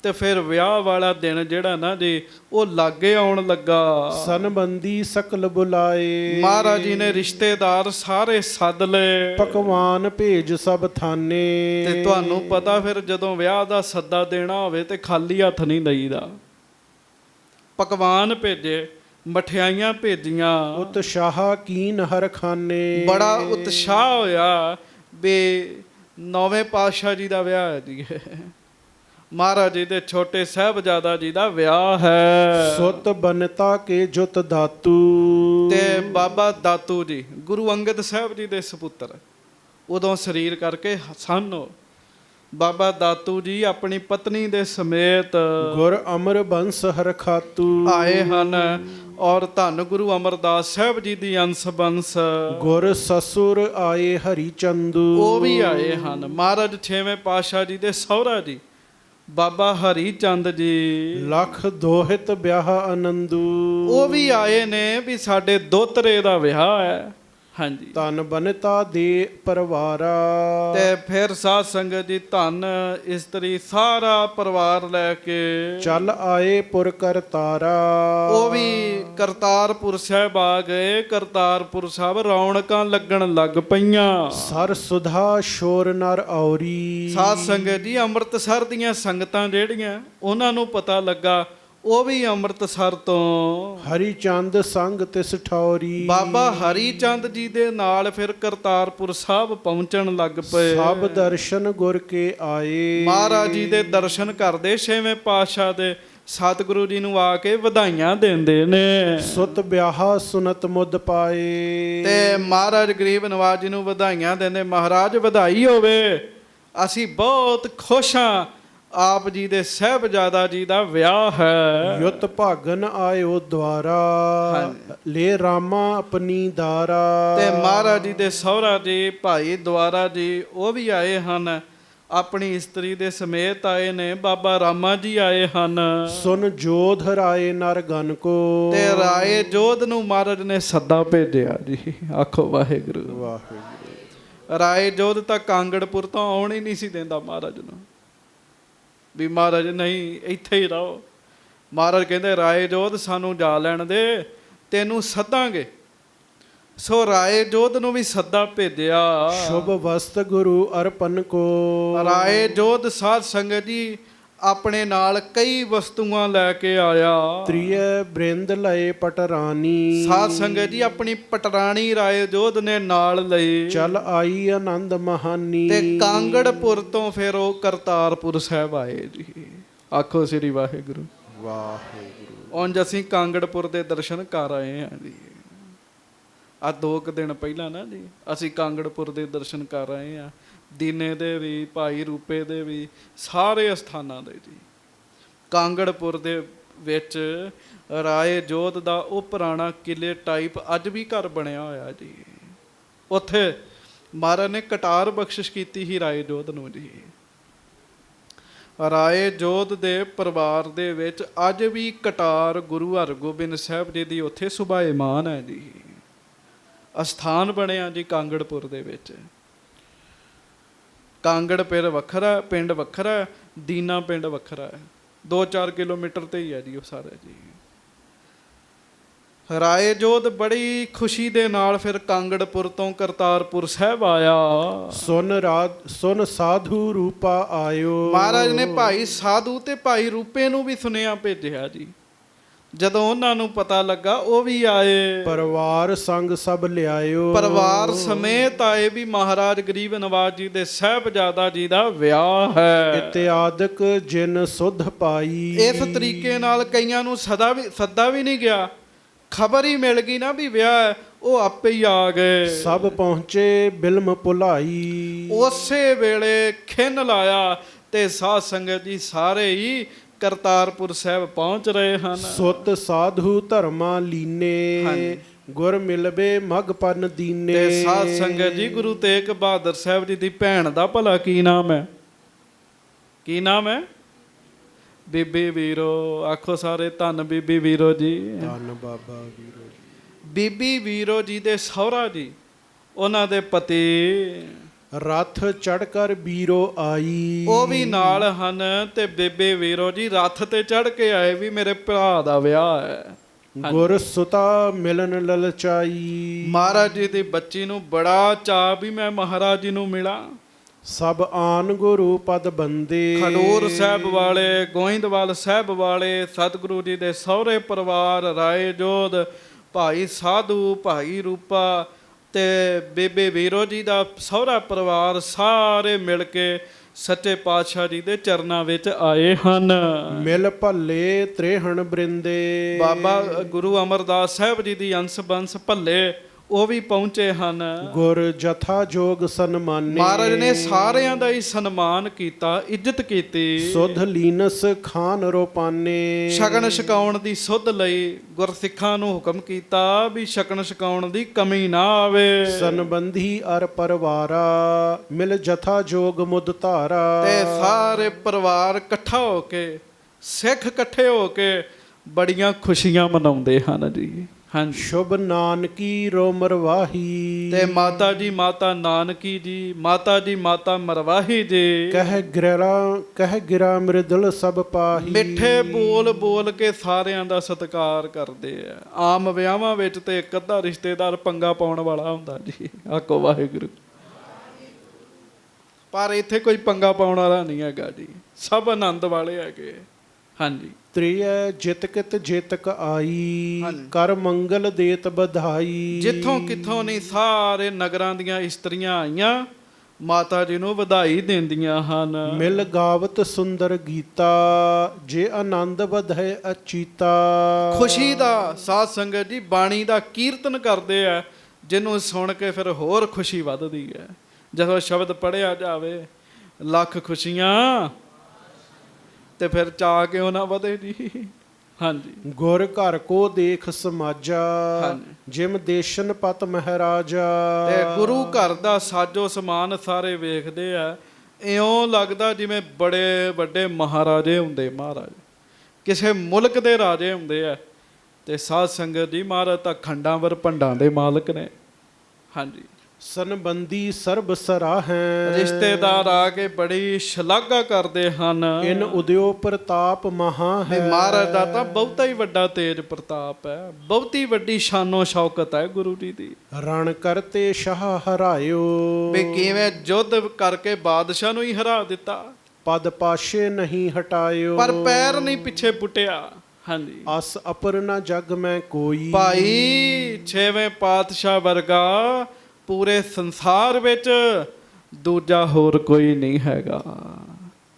ਤੇ ਫਿਰ ਵਿਆਹ ਵਾਲਾ ਦਿਨ ਜਿਹੜਾ ਨਾ ਜੀ, ਉਹ ਲਾਗੇ ਆਉਣ ਲੱਗਾ। ਸੰਬੰਧੀ ਸਕਲ ਬੁਲਾਏ। ਮਹਾਰਾਜ ਜੀ ਨੇ ਰਿਸ਼ਤੇਦਾਰ ਸਾਰੇ ਸੱਦ ਲਏ। ਪਕਵਾਨ ਭੇਜ ਸਭ ਥਾਨੇ। ਤੇ ਤੁਹਾਨੂੰ ਪਤਾ ਫਿਰ ਜਦੋਂ ਵਿਆਹ ਦਾ ਸੱਦਾ ਦੇਣਾ ਹੋਵੇ ਤੇ ਖਾਲੀ ਹੱਥ ਨਹੀਂ ਲਈਦਾ। ਪਕਵਾਨ ਭੇਜੇ, ਮਠਿਆਈਆਂ ਭੇਜੀਆਂ। ਉਤਸ਼ਾਹ ਕੀਨ ਹਰ ਖਾਨੇ। ਬੜਾ ਉਤਸ਼ਾਹ ਹੋਇਆ ਵੀ 9ਵੇਂ ਪਾਤਸ਼ਾਹ ਜੀ ਦਾ ਵਿਆਹ ਹੈ ਜੀ, ਮਹਾਰਾਜ ਜੀ ਦੇ ਛੋਟੇ ਸਾਹਿਬਜ਼ਾਦਾ ਜੀ ਦਾ ਵਿਆਹ ਹੈ। ਸੁਤ ਬਨਤਾ ਕੇ ਜੁਤ ਦਾਤੂ। ਤੇ ਬਾਬਾ ਦਾਤੂ ਜੀ ਗੁਰੂ ਅੰਗਦ ਸਾਹਿਬ ਜੀ ਦੇ ਸਪੁੱਤਰ, ਉਦੋਂ ਸਰੀਰ ਕਰਕੇ ਸਨ। ਬਾਬਾ ਦਾਤੂ ਜੀ ਆਪਣੀ ਪਤਨੀ ਦੇ ਸਮੇਤ ਗੁਰ ਅਮਰ ਬੰਸ ਹਰ ਖਾਤੂ ਆਏ ਹਨ। ਔਰ ਧੰਨ ਗੁਰੂ ਅਮਰਦਾਸ ਸਾਹਿਬ ਜੀ ਦੀ ਅੰਸ ਬੰਸ ਗੁਰ ਸਸੁਰ ਆਏ ਹਰੀ ਚੰਦੂ। ਉਹ ਵੀ ਆਏ ਹਨ। ਮਹਾਰਾਜ 6ਵੇਂ ਪਾਤਸ਼ਾਹ ਜੀ ਦੇ ਸਹੁਰਾ ਜੀ ਬਾਬਾ ਹਰੀ ਚੰਦ ਜੀ ਲੱਖ ਦੋਹਿਤ ਵਿਆਹ ਆਨੰਦੂ। ਉਹ ਵੀ ਆਏ ਨੇ ਵੀ ਸਾਡੇ ਦੋਤਰੇ ਦਾ ਵਿਆਹ ਹੈ। ਹਾਂਜੀ। ਧਨ ਬਨਤਾ ਦੇ ਪਰਿਵਾਰਾ। ਤੇ ਫਿਰ ਸਾਧ ਸੰਗਤ ਜੀ ਧਨ ਇਸਤਰੀ ਸਾਰਾ ਪਰਿਵਾਰ ਲੈ ਕੇ ਚੱਲ ਆਏ ਪੁਰ ਕਰਤਾਰਾ। ਉਹ ਵੀ ਕਰਤਾਰਪੁਰ ਸਾਹਿਬ ਆ ਗਏ। ਕਰਤਾਰਪੁਰ ਸਾਹਿਬ ਰੌਣਕਾਂ ਲੱਗਣ ਲੱਗ ਪਈਆਂ। ਸਰ ਸੁਧਾ ਸ਼ੋਰ ਨਰ ਔਰੀ। ਸਾਧ ਸੰਗਤ ਜੀ ਅੰਮ੍ਰਿਤਸਰ ਦੀਆਂ ਸੰਗਤਾਂ ਜਿਹੜੀਆਂ ਉਹਨਾਂ ਨੂੰ ਪਤਾ ਲੱਗਾ ਉਹ ਵੀ ਅੰਮ੍ਰਿਤਸਰ ਤੋਂ ਹਰੀ ਚੰਦ ਸੰਗ ਤਿਸ ਠੌਰੀ। ਬਾਬਾ ਹਰੀ ਚੰਦ ਜੀ ਦੇ ਨਾਲ ਫਿਰ ਕਰਤਾਰਪੁਰ ਸਾਹਿਬ ਪਹੁੰਚਣ ਲੱਗ ਪਏ। ਸਭ ਦਰਸ਼ਨ ਗੁਰ ਕੇ ਆਏ। ਮਹਾਰਾਜ ਜੀ ਦੇ ਦਰਸ਼ਨ ਕਰਦੇ 6ਵੇਂ ਪਾਤਸ਼ਾਹ ਦੇ ਸਤਿਗੁਰੂ ਜੀ ਨੂੰ ਆ ਕੇ ਵਧਾਈਆਂ ਦਿੰਦੇ ਨੇ। ਸੁਤ ਵਿਆਹ ਸੁਨਤ ਮੁੱਦ ਪਾਏ। ਤੇ ਮਹਾਰਾਜ ਗਰੀਬ ਨਵਾਜ ਜੀ ਨੂੰ ਵਧਾਈਆਂ ਦਿੰਦੇ, ਮਹਾਰਾਜ ਵਧਾਈ ਹੋਵੇ, ਅਸੀਂ ਬਹੁਤ ਖੁਸ਼ ਹਾਂ, ਆਪ ਜੀ ਦੇ ਸਾਹਿਬਜ਼ਾਦਾ ਜੀ ਦਾ ਵਿਆਹ ਹੈ। ਯੁੱਤ ਭਾਗਨ ਆਇਓ ਦੁਆਰਾ, ਲੈ ਰਾਮਾ ਆਪਣੀ ਦਾਰਾ। ਤੇ ਮਹਾਰਾਜ ਜੀ ਦੇ ਸਹੁਰਾ ਜੀ ਭਾਈ ਦੁਆਰਾ ਜੀ ਉਹ ਵੀ ਆਏ ਹਨ, ਆਪਣੀ ਇਸਤਰੀ ਦੇ ਸਮੇਤ ਆਏ ਨੇ। ਬਾਬਾ ਰਾਮਾ ਜੀ ਆਏ ਹਨ। ਸੁਨ ਜੋਧ ਰਾਏ ਨਰ ਗਨ ਕੋ। ਤੇ ਰਾਏ ਜੋਧ ਨੂੰ ਮਹਾਰਾਜ ਨੇ ਸੱਦਾ ਭੇਜਿਆ ਜੀ। ਆਖੋ ਵਾਹਿਗੁਰੂ। ਵਾਹਿਗੁਰੂ। ਰਾਏ ਜੋਧ ਤਾਂ ਕਾਂਗੜਪੁਰ ਤੋਂ ਆਉਣ ਹੀ ਨਹੀਂ ਸੀ ਦਿੰਦਾ ਮਹਾਰਾਜ ਨੂੰ, ਵੀ ਮਹਾਰਾਜ ਨਹੀਂ ਇੱਥੇ ਹੀ ਰਹੋ। ਮਹਾਰਾਜ ਕਹਿੰਦੇ ਰਾਏ ਜੋਧ ਸਾਨੂੰ ਜਾ ਲੈਣ ਦੇ, ਤੈਨੂੰ ਸੱਦਾਂਗੇ। ਸੋ ਰਾਏ ਜੋਧ ਨੂੰ ਵੀ ਸੱਦਾ ਭੇਜਿਆ। ਸ਼ੁਭ ਵਸਤ ਗੁਰੂ ਅਰਪਨ ਕੋ। ਰਾਏ ਜੋਧ ਸਾਧ ਸੰਗਤ ਜੀ ਆਪਣੇ ਨਾਲ ਕਈ ਵਸਤੂਆਂ ਲੈ ਕੇ ਆਇਆ। ਤ੍ਰਿਯ ਬ੍ਰਿੰਦ ਲਏ ਪਟਰਾਨੀ। ਸਾਧ ਸੰਗਤ ਜੀ ਆਪਣੀ ਪਟਰਾਣੀ ਰਾਏ ਜੋਧ ਨੇ ਨਾਲ ਲਈ। ਚਲ ਆਈ ਆਨੰਦ ਮਹਾਨੀ। ਤੇ ਕਾਂਗੜਪੁਰ ਤੋਂ ਫਿਰ ਉਹ ਕਰਤਾਰਪੁਰ ਸਾਹਿਬ ਆਏ ਜੀ। ਆਖੋ ਸ੍ਰੀ ਵਾਹਿਗੁਰੂ। ਵਾਹਿਗੁਰੂ। ਉਂਝ ਅਸੀਂ ਕਾਂਗੜਪੁਰ ਦੇ ਦਰਸ਼ਨ ਕਰ ਆਏ ਹਾਂ ਜੀ। ਆ 2 ਦਿਨ ਪਹਿਲਾਂ ਨਾ ਜੀ ਅਸੀਂ ਕਾਂਗੜਪੁਰ ਦੇ ਦਰਸ਼ਨ ਕਰ ਆਏ ਹਾਂ। ਦੀਨੇ ਦੇ ਵੀ, ਭਾਈ ਰੂਪੇ ਦੇ ਵੀ, ਸਾਰੇ ਅਸਥਾਨਾਂ ਦੇ ਜੀ। ਕਾਂਗੜਪੁਰ ਦੇ ਵਿੱਚ ਰਾਏ ਜੋਧ ਦਾ ਉਹ ਪੁਰਾਣਾ ਕਿਲੇ ਟਾਈਪ ਅੱਜ ਵੀ ਘਰ ਬਣਿਆ ਹੋਇਆ ਜੀ। ਉੱਥੇ ਮਹਾਰਾਜ ਨੇ ਕਟਾਰ ਬਖਸ਼ਿਸ਼ ਕੀਤੀ ਸੀ ਰਾਏ ਜੋਧ ਨੂੰ ਜੀ। ਰਾਏ ਜੋਧ ਦੇ ਪਰਿਵਾਰ ਦੇ ਵਿੱਚ ਅੱਜ ਵੀ ਕਟਾਰ ਗੁਰੂ ਹਰਗੋਬਿੰਦ ਸਾਹਿਬ ਜੀ ਦੀ ਉੱਥੇ ਸੁਭਾਏਮਾਨ ਹੈ ਜੀ। ਅਸਥਾਨ ਬਣਿਆ ਜੀ ਕਾਂਗੜਪੁਰ ਦੇ ਵਿੱਚ। ਕਾਂਗੜ ਪਿੰਡ ਵੱਖਰਾ, ਦੀਨਾ ਪਿੰਡ ਵੱਖਰਾ ਹੈ। 2-4 ਕਿਲੋਮੀਟਰ ਤੇ ਹੀ ਹੈ ਜੀ ਉਹ ਸਾਰਾ ਜੀ। ਰਾਏ ਜੋਧ ਬੜੀ ਖੁਸ਼ੀ ਦੇ ਨਾਲ ਫਿਰ ਕਾਂਗੜਪੁਰ ਤੋਂ ਕਰਤਾਰਪੁਰ ਸਾਹਿਬ ਆਇਆ। ਸੁਨ ਸਾਧੂ ਰੂਪਾ ਆਇਓ। ਮਹਾਰਾਜ ਨੇ ਭਾਈ ਸਾਧੂ ਤੇ ਭਾਈ ਰੂਪੇ ਨੂੰ ਵੀ ਸੁਨੇਹਾ ਭੇਜਿਆ ਜੀ। ਜਦੋਂ ਉਹਨਾਂ ਨੂੰ ਪਤਾ ਲੱਗਾ ਉਹ ਵੀ ਆਏ। ਪਰਿਵਾਰ ਸੰਗ ਸਭ ਲਿਆਇਓ। ਪਰਿਵਾਰ ਸਮੇਤ ਆਏ ਵੀ ਮਹਾਰਾਜ ਗਰੀਬ ਨਵਾਜ ਜੀ ਦੇ ਸਾਹਿਬਜ਼ਾਦਾ ਜੀ ਦਾ ਵਿਆਹ ਹੈ। ਇਤਿਆਦਿਕ ਜਿਨ ਸੁਧ ਪਾਈ। ਇਸ ਤਰੀਕੇ ਨਾਲ ਕਈਆਂ ਨੂੰ ਸੱਦਾ ਵੀ ਨਹੀਂ ਗਿਆ, ਖਬਰ ਹੀ ਮਿਲ ਗਈ ਨਾ ਵੀ ਵਿਆਹ ਹੈ, ਉਹ ਆਪੇ ਹੀ ਆ ਗਏ। ਸਭ ਪਹੁੰਚੇ ਬਿਲਮ ਭੁਲਾਈ। ਉਸੇ ਵੇਲੇ ਖਿੰਨ ਲਾਇਆ ਤੇ ਸਾਧ ਸੰਗਤ ਜੀ ਸਾਰੇ ਹੀ ਕਰਤਾਰਪੁਰ ਸਾਹਿਬ ਪਹੁੰਚ ਰਹੇ ਹਨ। ਸੁਤ ਸਾਧੂ ਧਰਮਾ ਲੀਨੇ। ਗੁਰ ਮਿਲਵੇ ਮਗ ਪਨ ਦੀਨੇ। ਤੇ ਸਾਧ ਸੰਗਤ ਜੀ ਗੁਰੂ ਤੇਗ ਬਹਾਦਰ ਸਾਹਿਬ ਜੀ ਦੀ ਭੈਣ ਦਾ ਭਲਾ ਕੀ ਨਾਮ ਹੈ? ਕੀ ਨਾਮ ਹੈ? ਬੀਬੀ ਵੀਰੋ। ਆਖੋ ਸਾਰੇ ਧੰਨ ਬੀਬੀ ਵੀਰੋ ਜੀ। ਧੰਨ ਬਾਬਾ ਵੀਰੋ ਜੀ। ਬੀਬੀ ਵੀਰੋ ਜੀ ਦੇ ਸਹੁਰਾ ਜੀ, ਉਹਨਾਂ ਦੇ ਪਤੀ ਰਥ ਚੜ ਕਰ ਵੀਰੋ ਆਈ। ਉਹ ਵੀ ਨਾਲ ਹਨ। ਤੇ ਬੇਬੇ ਵੀਰੋ ਜੀ ਰੱਥ ਤੇ ਚੜ ਕੇ ਆਏ ਵੀ ਮੇਰੇ ਭਰਾ ਦਾ ਵਿਆਹ ਹੈ। ਗੁਰ ਸੁਤਾ ਮਿਲਨ ਲਲਚਾਈ। ਮਹਾਰਾਜ ਜੀ ਦੀ ਬੱਚੀ ਨੂੰ ਬੜਾ ਚਾਅ ਵੀ ਮੈਂ ਮਹਾਰਾਜ ਜੀ ਨੂੰ ਮਿਲਾਂ। ਸਭ ਆਨ ਗੁਰੂ ਪਦ ਬੰਦੇ। ਖਡੂਰ ਸਾਹਿਬ ਵਾਲੇ, ਗੋਇੰਦਵਾਲ ਸਾਹਿਬ ਵਾਲੇ, ਸਤਿਗੁਰੂ ਜੀ ਦੇ ਸਹੁਰੇ ਪਰਿਵਾਰ, ਰਾਏ ਜੋਧ, ਭਾਈ ਸਾਧੂ, ਭਾਈ ਰੂਪਾ ਤੇ ਬੇਬੇ ਵੀਰੋ ਜੀ ਦਾ ਸਹੁਰਾ ਪਰਿਵਾਰ ਸਾਰੇ ਮਿਲ ਕੇ ਸੱਚੇ ਪਾਤਸ਼ਾਹ ਜੀ ਦੇ ਚਰਨਾਂ ਵਿੱਚ ਆਏ ਹਨ। ਮਿਲ ਭੱਲੇ ਤ੍ਰੇਹਣ ਬ੍ਰਿੰਦੇ। ਬਾਬਾ ਗੁਰੂ ਅਮਰਦਾਸ ਸਾਹਿਬ ਜੀ ਦੀ ਅੰਸ਼ ਬੰਸ ਭੱਲੇ ਉਹ ਵੀ ਪਹੁੰਚੇ ਹਨ। ਗੁਰ ਜਥਾ ਜੋਗ ਸਨਮਾਨੇ। ਮਹਾਰਾਜ ਨੇ ਸਾਰਿਆਂ ਦਾ ਹੀ ਸਨਮਾਨ ਕੀਤਾ, ਇੱਜ਼ਤ ਕੀਤੀ। ਸੁਧ ਲੀਨਸ ਖਾਨ ਰੋਪਾਨੇ। ਸ਼ਗਨ ਛਕਾਉਣ ਦੀ ਸੁਧ ਲਈ ਗੁਰਸਿੱਖਾਂ ਨੂੰ ਹੁਕਮ ਕੀਤਾ ਵੀ ਸ਼ਗਨ ਛਕਾਉਣ ਦੀ ਕਮੀ ਨਾ ਆਵੇ। ਸੰਬੰਧੀ ਅਰ ਪਰਿਵਾਰਾ ਮਿਲ ਜਥਾ ਜੋਗ ਮੁਦ ਧਾਰਾ। ਤੇ ਸਾਰੇ ਪਰਿਵਾਰ ਇਕੱਠਾ ਹੋ ਕੇ, ਸਿੱਖ ਇਕੱਠੇ ਹੋ ਕੇ ਬੜੀਆਂ ਖੁਸ਼ੀਆਂ ਮਨਾਉਂਦੇ ਹਨ ਜੀ। ਹਾਂਜੀ। ਸ਼ੁਭ ਨਾਨਕੀ ਰੋ ਮਰਵਾਹੀ। ਤੇ ਮਾਤਾ ਜੀ ਮਾਤਾ ਨਾਨਕੀ ਜੀ, ਮਾਤਾ ਜੀ ਮਾਤਾ ਮਰਵਾਹੀ ਜੀ। ਕਹਿ ਗਿਰਾ ਮ੍ਰਿਦਲ ਸਭ ਪਾਹੀ। ਮਿੱਠੇ ਬੋਲ ਬੋਲ ਕੇ ਸਾਰਿਆਂ ਦਾ ਸਤਿਕਾਰ ਕਰਦੇ ਆ। ਆਮ ਵਿਆਹਾਂ ਵਿੱਚ ਤੇ ਇੱਕ ਅੱਧਾ ਰਿਸ਼ਤੇਦਾਰ ਪੰਗਾ ਪਾਉਣ ਵਾਲਾ ਹੁੰਦਾ ਜੀ। ਆਖੋ ਵਾਹਿਗੁਰੂ। ਪਰ ਇੱਥੇ ਕੋਈ ਪੰਗਾ ਪਾਉਣ ਵਾਲਾ ਨਹੀਂ ਹੈਗਾ ਜੀ, ਸਭ ਆਨੰਦ ਵਾਲੇ ਹੈਗੇ। ਹਾਂਜੀ। ਤ੍ਰਿਯ ਜਿਤ ਕਿਤ ਜੇਤਕ ਆਈ। ਕਰ ਮੰਗਲ ਦੇਤ ਵਧਾਈ। ਜਿੱਥੋਂ ਕਿੱਥੋਂ ਨਹੀਂ ਸਾਰੇ ਨਗਰਾਂ ਦੀਆਂ ਇਸਤਰੀਆਂ ਆਈਆਂ, ਮਾਤਾ ਜੀ ਨੂੰ ਵਧਾਈ ਦਿੰਦੀਆਂ ਹਨ। ਮਿਲ ਗਾਵਤ ਸੁੰਦਰ ਗੀਤਾ, ਜੇ ਆਨੰਦ ਵਧੇ ਅਚੀਤਾ। ਖੁਸ਼ੀ ਦਾ ਸਾਧ ਸੰਗਤ ਜੀ ਬਾਣੀ ਦਾ ਕੀਰਤਨ ਕਰਦੇ ਆ, ਜਿਹਨੂੰ ਸੁਣ ਕੇ ਫਿਰ ਹੋਰ ਖੁਸ਼ੀ ਵੱਧਦੀ ਹੈ। ਜਦੋਂ ਸ਼ਬਦ ਪੜ੍ਹਿਆ ਜਾਵੇ ਲੱਖ ਖੁਸ਼ੀਆਂ, ਤੇ ਫਿਰ ਚਾਅ ਕਿਉਂ ਨਾ ਵਧੇ ਜੀ। ਹਾਂਜੀ। ਗੁਰ ਘਰ ਕੋ ਦੇਖ ਸਮਾਜਾ, ਹਾਂਜੀ। ਜਿਮ ਦੇਸ਼ਨ ਪਤ ਮਹਾਰਾਜਾ। ਤੇ ਗੁਰੂ ਘਰ ਦਾ ਸਾਜੋ ਸਮਾਨ ਸਾਰੇ ਵੇਖਦੇ ਆ, ਇਉਂ ਲੱਗਦਾ ਜਿਵੇਂ ਬੜੇ ਵੱਡੇ ਮਹਾਰਾਜੇ ਹੁੰਦੇ, ਮਹਾਰਾਜ ਕਿਸੇ ਮੁਲਕ ਦੇ ਰਾਜੇ ਹੁੰਦੇ ਆ। ਤੇ ਸਾਧ ਸੰਗਤ ਜੀ ਮਹਾਰਾਜ ਤਾਂ ਖੰਡਾਂ ਵਰ ਭੰਡਾਂ ਦੇ ਮਾਲਕ ਨੇ। ਹਾਂਜੀ। ਸੰਬੰਧੀ ਸਰਬ ਸਰਾਹੈ, ਰਿਸ਼ਤੇਦਾਰ ਆ ਕੇ ਬੜੀ ਸ਼ਲਾਘਾ ਕਰਦੇ ਹਨ। ਇਨ ਉਦਿਓ ਪ੍ਰਤਾਪ ਮਹਾ ਹੈ। ਮਹਾਰਾਜ ਦਾ ਤਾਂ ਬਹੁਤਾ ਹੀ ਵੱਡਾ ਤੇਜ ਪ੍ਰਤਾਪ ਹੈ, ਬਹੁਤੀ ਵੱਡੀ ਸ਼ਾਨੋ ਸ਼ੌਕਤ ਹੈ ਗੁਰੂ ਜੀ ਦੀ। ਰਣ ਕਰਤੇ ਸ਼ਾਹ ਹਰਾਇਓ, ਵੀ ਕਿਵੇਂ ਯੁੱਧ ਕਰਕੇ ਬਾਦਸ਼ਾਹ ਨੂੰ ਹੀ ਹਰਾ ਦਿੱਤਾ, ਪਦ ਪਾਸ਼ੇ ਨਹੀਂ ਹਟਾਇਓ। ਪਰ ਪੈਰ ਨਹੀਂ ਪਿੱਛੇ ਪੁੱਟਿਆ। ਹਾਂਜੀ। ਅਸ ਅਪਰ ਨ ਜਗ ਮੈਂ ਕੋਈ, ਭਾਈ ਛੇਵੇਂ ਪਾਤਸ਼ਾਹ ਵਰਗਾ ਪੂਰੇ ਸੰਸਾਰ ਵਿੱਚ ਦੂਜਾ ਹੋਰ ਕੋਈ ਨਹੀਂ ਹੈਗਾ।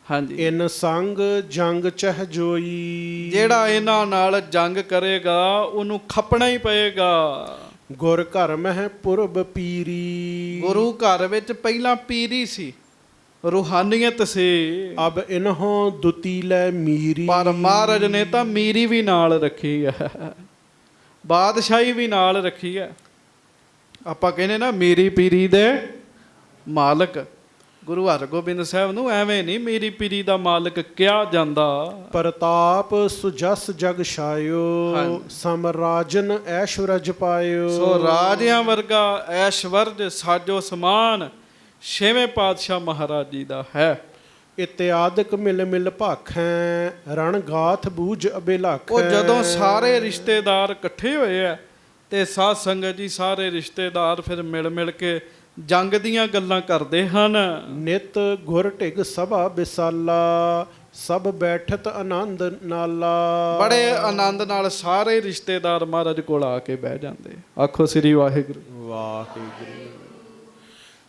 ਹਾਂਜੀ। ਇਨ ਸੰਗ ਜੰਗ ਚਹ ਜੋਈ, ਜਿਹੜਾ ਇਹਨਾਂ ਨਾਲ ਜੰਗ ਕਰੇਗਾ ਉਹਨੂੰ ਖਪਣਾ ਹੀ ਪਏਗਾ। ਗੁਰ ਘਰ ਮਹਿ ਪੁਰਬ ਪੀਰੀ, ਗੁਰੂ ਘਰ ਵਿੱਚ ਪਹਿਲਾਂ ਪੀਰੀ ਸੀ, ਰੂਹਾਨੀਅਤ ਸੀ, ਅਬ ਇਨਹੋਂ ਦੁਤੀ ਲੈ ਮੀਰੀ। ਪਰ ਮਹਾਰਾਜ ਨੇ ਤਾਂ ਮੀਰੀ ਵੀ ਨਾਲ ਰੱਖੀ ਹੈ, ਬਾਦਸ਼ਾਹੀ ਵੀ ਨਾਲ ਰੱਖੀ ਹੈ। ਆਪਾਂ ਕਹਿੰਦੇ ਨਾ ਮੀਰੀ ਪੀਰੀ ਦੇ ਮਾਲਕ। ਗੁਰੂ ਹਰਗੋਬਿੰਦ ਸਾਹਿਬ ਨੂੰ ਐਵੇਂ ਨਹੀਂ ਮੀਰੀ ਪੀਰੀ ਦਾ ਮਾਲਕ ਕਿਹਾ ਜਾਂਦਾ। ਪ੍ਰਤਾਪ ਸੁਜਸ ਜਗ ਛਾਇਓ, ਸਮਰਾਜਨ ਐਸ਼ਵਰਜ ਪਾਇਓ। ਸੋ ਰਾਜਿਆਂ ਵਰਗਾ ਐਸ਼ਵਰਜ ਸਾਜੋ ਸਮਾਨ ਛੇਵੇਂ ਪਾਤਸ਼ਾਹ ਮਹਾਰਾਜ ਜੀ ਦਾ ਹੈ। ਇਤਿਆਦਿਕ ਮਿਲ ਮਿਲ ਭਾਖੈ, ਰਣ ਗਾਥ ਬੂਝ ਅਬੇਲਾਖੈ। ਉਹ ਜਦੋਂ ਸਾਰੇ ਰਿਸ਼ਤੇਦਾਰ ਇਕੱਠੇ ਹੋਏ ਆ ਤੇ ਸਾਧ ਸੰਗਤ ਜੀ ਸਾਰੇ ਰਿਸ਼ਤੇਦਾਰ ਫਿਰ ਮਿਲ ਮਿਲ ਕੇ ਜੰਗ ਦੀਆਂ ਗੱਲਾਂ ਕਰਦੇ ਹਨ। ਨਿਤ ਗੁਰ ਢਿਗ ਸਭਾ ਬਿਸਾਲਾ, ਸਭ ਬੈਠਤ ਆਨੰਦ ਨਾਲਾ। ਬੜੇ ਆਨੰਦ ਨਾਲ ਸਾਰੇ ਰਿਸ਼ਤੇਦਾਰ ਮਹਾਰਾਜ ਕੋਲ ਆ ਕੇ ਬਹਿ ਜਾਂਦੇ। ਆਖੋ ਸ੍ਰੀ ਵਾਹਿਗੁਰੂ। ਵਾਹਿਗੁਰੂ।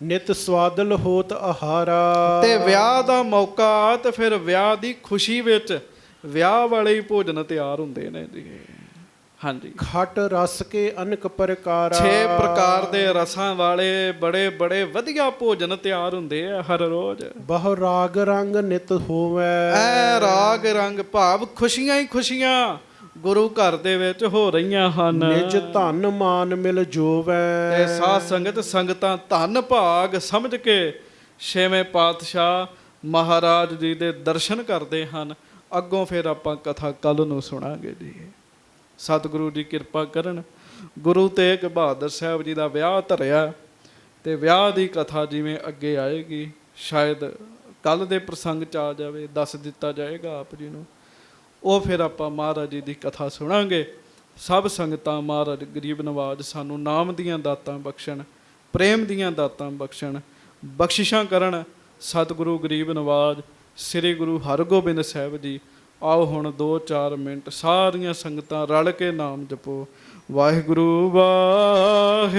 ਨਿਤ ਸਵਾਦਲ ਹੋਤ ਆਹਾਰਾ, ਤੇ ਵਿਆਹ ਦਾ ਮੌਕਾ ਤੇ ਫਿਰ ਵਿਆਹ ਦੀ ਖੁਸ਼ੀ ਵਿੱਚ ਵਿਆਹ ਵਾਲੇ ਹੀ ਭੋਜਨ ਤਿਆਰ ਹੁੰਦੇ ਨੇ ਜੀ। ਹਾਂਜੀ। ਖਟ ਰਸ ਕੇ ਅਨਕ ਪ੍ਰਕਾਰਾ, 6 ਪ੍ਰਕਾਰ ਦੇ ਰਸਾਂ ਵਾਲੇ ਬੜੇ ਬੜੇ ਵਧੀਆ ਭੋਜਨ ਤਿਆਰ ਹੁੰਦੇ ਆ ਹਰ ਰੋਜ਼। ਬਹੁ ਰਾਗ ਰੰਗ ਨਿਤ ਹੋਵੇ, ਐ ਰਾਗ ਰੰਗ ਭਾਵ ਖੁਸ਼ੀਆਂ ਹੀ ਖੁਸ਼ੀਆਂ ਗੁਰੂ ਘਰ ਦੇ ਵਿੱਚ ਹੋ ਰਹੀਆਂ ਹਨ। ਨਿਜ ਧਨ ਮਾਨ ਮਿਲ ਜੋਵੈ, ਤੇ ਸਾਧ ਸੰਗਤ ਸੰਗਤਾਂ ਧਨ ਭਾਗ ਸਮਝ ਕੇ ਛੇਵੇਂ ਪਾਤਸ਼ਾਹ ਮਹਾਰਾਜ ਜੀ ਦੇ ਦਰਸ਼ਨ ਕਰਦੇ ਹਨ। ਅੱਗੋਂ ਫਿਰ ਆਪਾਂ ਕਥਾ ਕੱਲ ਨੂੰ ਸੁਣਾਂਗੇ ਜੀ। ਸਤਿਗੁਰੂ ਜੀ ਕਿਰਪਾ ਕਰਨ। ਗੁਰੂ ਤੇਗ ਬਹਾਦਰ ਸਾਹਿਬ ਜੀ ਦਾ ਵਿਆਹ ਧਰਿਆ ਤੇ ਵਿਆਹ ਦੀ ਕਥਾ ਜਿਵੇਂ ਅੱਗੇ ਆਏਗੀ, ਸ਼ਾਇਦ ਕੱਲ ਦੇ ਪ੍ਰਸੰਗ 'ਚ ਆ ਜਾਵੇ, ਦੱਸ ਦਿੱਤਾ ਜਾਏਗਾ ਆਪ ਜੀ ਨੂੰ। ਉਹ ਫਿਰ ਆਪਾਂ ਮਹਾਰਾਜ ਜੀ ਦੀ ਕਥਾ ਸੁਣਾਂਗੇ। ਸਭ ਸੰਗਤਾਂ ਮਹਾਰਾਜ ਗਰੀਬ ਨਵਾਜ ਸਾਨੂੰ ਨਾਮ ਦੀਆਂ ਦਾਤਾਂ ਬਖਸ਼ਣ, ਪ੍ਰੇਮ ਦੀਆਂ ਦਾਤਾਂ ਬਖਸ਼ਣ, ਬਖਸ਼ਿਸ਼ਾਂ ਕਰਨ। ਸਤਿਗੁਰੂ ਗਰੀਬ ਨਵਾਜ ਸ੍ਰੀ ਗੁਰੂ ਹਰਗੋਬਿੰਦ ਸਾਹਿਬ ਜੀ। ਆਓ ਹੁਣ 2-4 ਮਿੰਟ ਸਾਰੀਆਂ ਸੰਗਤਾਂ ਰਲ ਕੇ ਨਾਮ ਜਪੋ। ਵਾਹਿਗੁਰੂ ਵਾਹਿਗੁਰੂ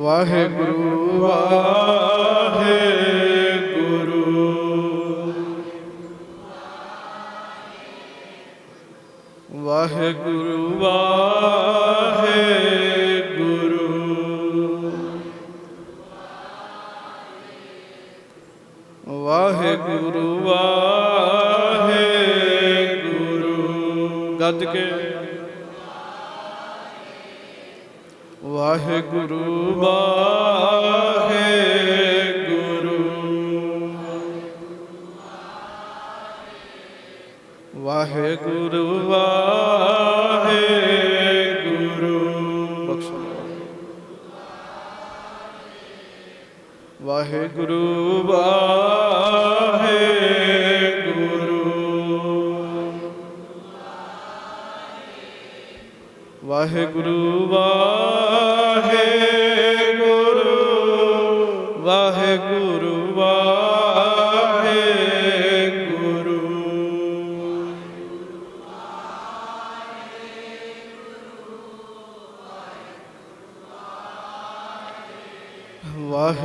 ਵਾਹਿਗੁਰੂ ਵਾਹਿਗੁਰੂ ਵਾਹਿਗੁਰੂ ਵਾਹਿਗੁਰੂ ਵਾਹਿਗੁਰੂ ਵਾਹਿਗੁਰੂ। ਗੱਜ ਕੇ ਵਾਹਿਗੁਰੂ ਵਾਹਿਗੁਰੂ ਵਾਹਿਗੁਰੂ ਵਾਹਿਗੁਰੂ। ਬਖਸ਼ੋ। ਵਾਹਿਗੁਰੂ ਵਾਹਿਗੁਰੂ ਵਾਹਿਗੁਰੂ ਵਾਹਿਗੁਰੂ ਵਾਹਿਗੁਰੂ ਵਾਹਿਗੁਰੂ।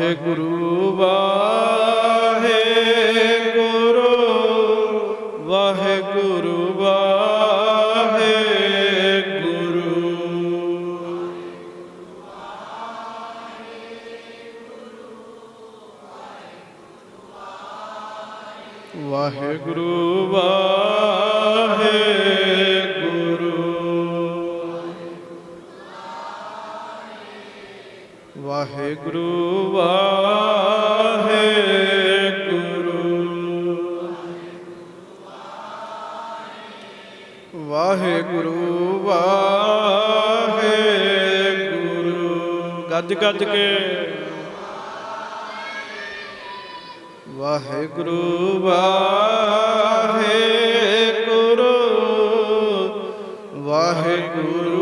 ਵਾਹਿਗੁਰੂ ਵਾਹਿਗੁਰੂ ਵਾਹਿਗੁਰੂ ਵਾਹਿਗੁਰੂ ਵਾਹਿਗੁਰੂ ਵਾਹਿਗੁਰੂ ਵਾਹਿਗੁਰੂ ਗੱਜ ਗੱਜ ਕੇ ਵਾਹਿਗੁਰੂ ਵਾਹਿਗੁਰੂ ਵਾਹਿਗੁਰੂ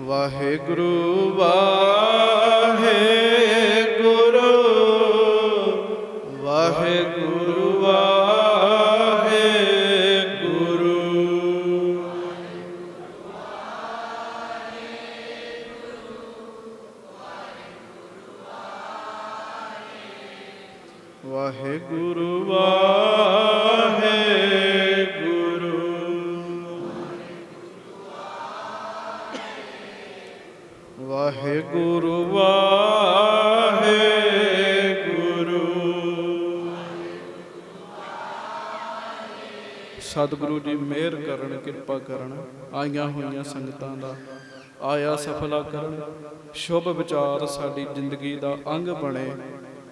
ਵਾਹਿਗੁਰੂ ਵਾਹਿਗੁਰੂ ਵਾਹਿਗੁਰੂ ਵਾਹਿਗੁਰੂ ਵਾਹਿਗੁਰੂ ਵਾਹਿਗੁਰੂ ਸਤਿਗੁਰੂ ਜੀ ਮਿਹਰ ਕਰਨ ਕਿਰਪਾ ਕਰਨ ਆਈਆਂ ਹੋਈਆਂ ਸੰਗਤਾਂ ਦਾ ਆਇਆ ਸਫਲਾ ਕਰਨ ਸ਼ੁਭ ਵਿਚਾਰ ਸਾਡੀ ਜ਼ਿੰਦਗੀ ਦਾ ਅੰਗ ਬਣੇ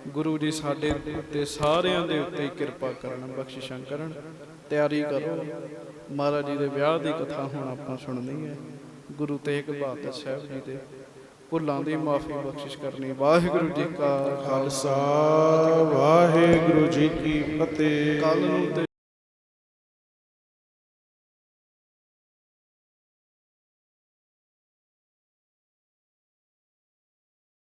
ਗੁਰੂ ਜੀ ਸਾਡੇ ਉੱਤੇ ਸਾਰਿਆਂ ਦੇ ਉੱਤੇ ਕਿਰਪਾ ਕਰਨ ਬਖਸ਼ਿਸ਼ਾਂ ਕਰਨ ਤਿਆਰੀ ਕਰੋ ਮਹਾਰਾਜ ਜੀ ਦੇ ਵਿਆਹ ਦੀ ਕਥਾ ਹੁਣ ਆਪਾਂ ਸੁਣਨੀ ਹੈ ਗੁਰੂ ਤੇਗ ਬਹਾਦਰ ਸਾਹਿਬ ਜੀ ਦੇ ਭੁੱਲਾਂ ਦੀ ਮਾਫੀ ਬਖਸ਼ਿਸ਼ ਕਰਨੀ ਵਾਹਿਗੁਰੂ ਜੀ ਕਾ ਖਾਲਸਾ ਵਾਹਿਗੁਰੂ ਜੀ ਕੀ ਫਤਿਹ। ਕੱਲ ਨੂੰ ਤੇ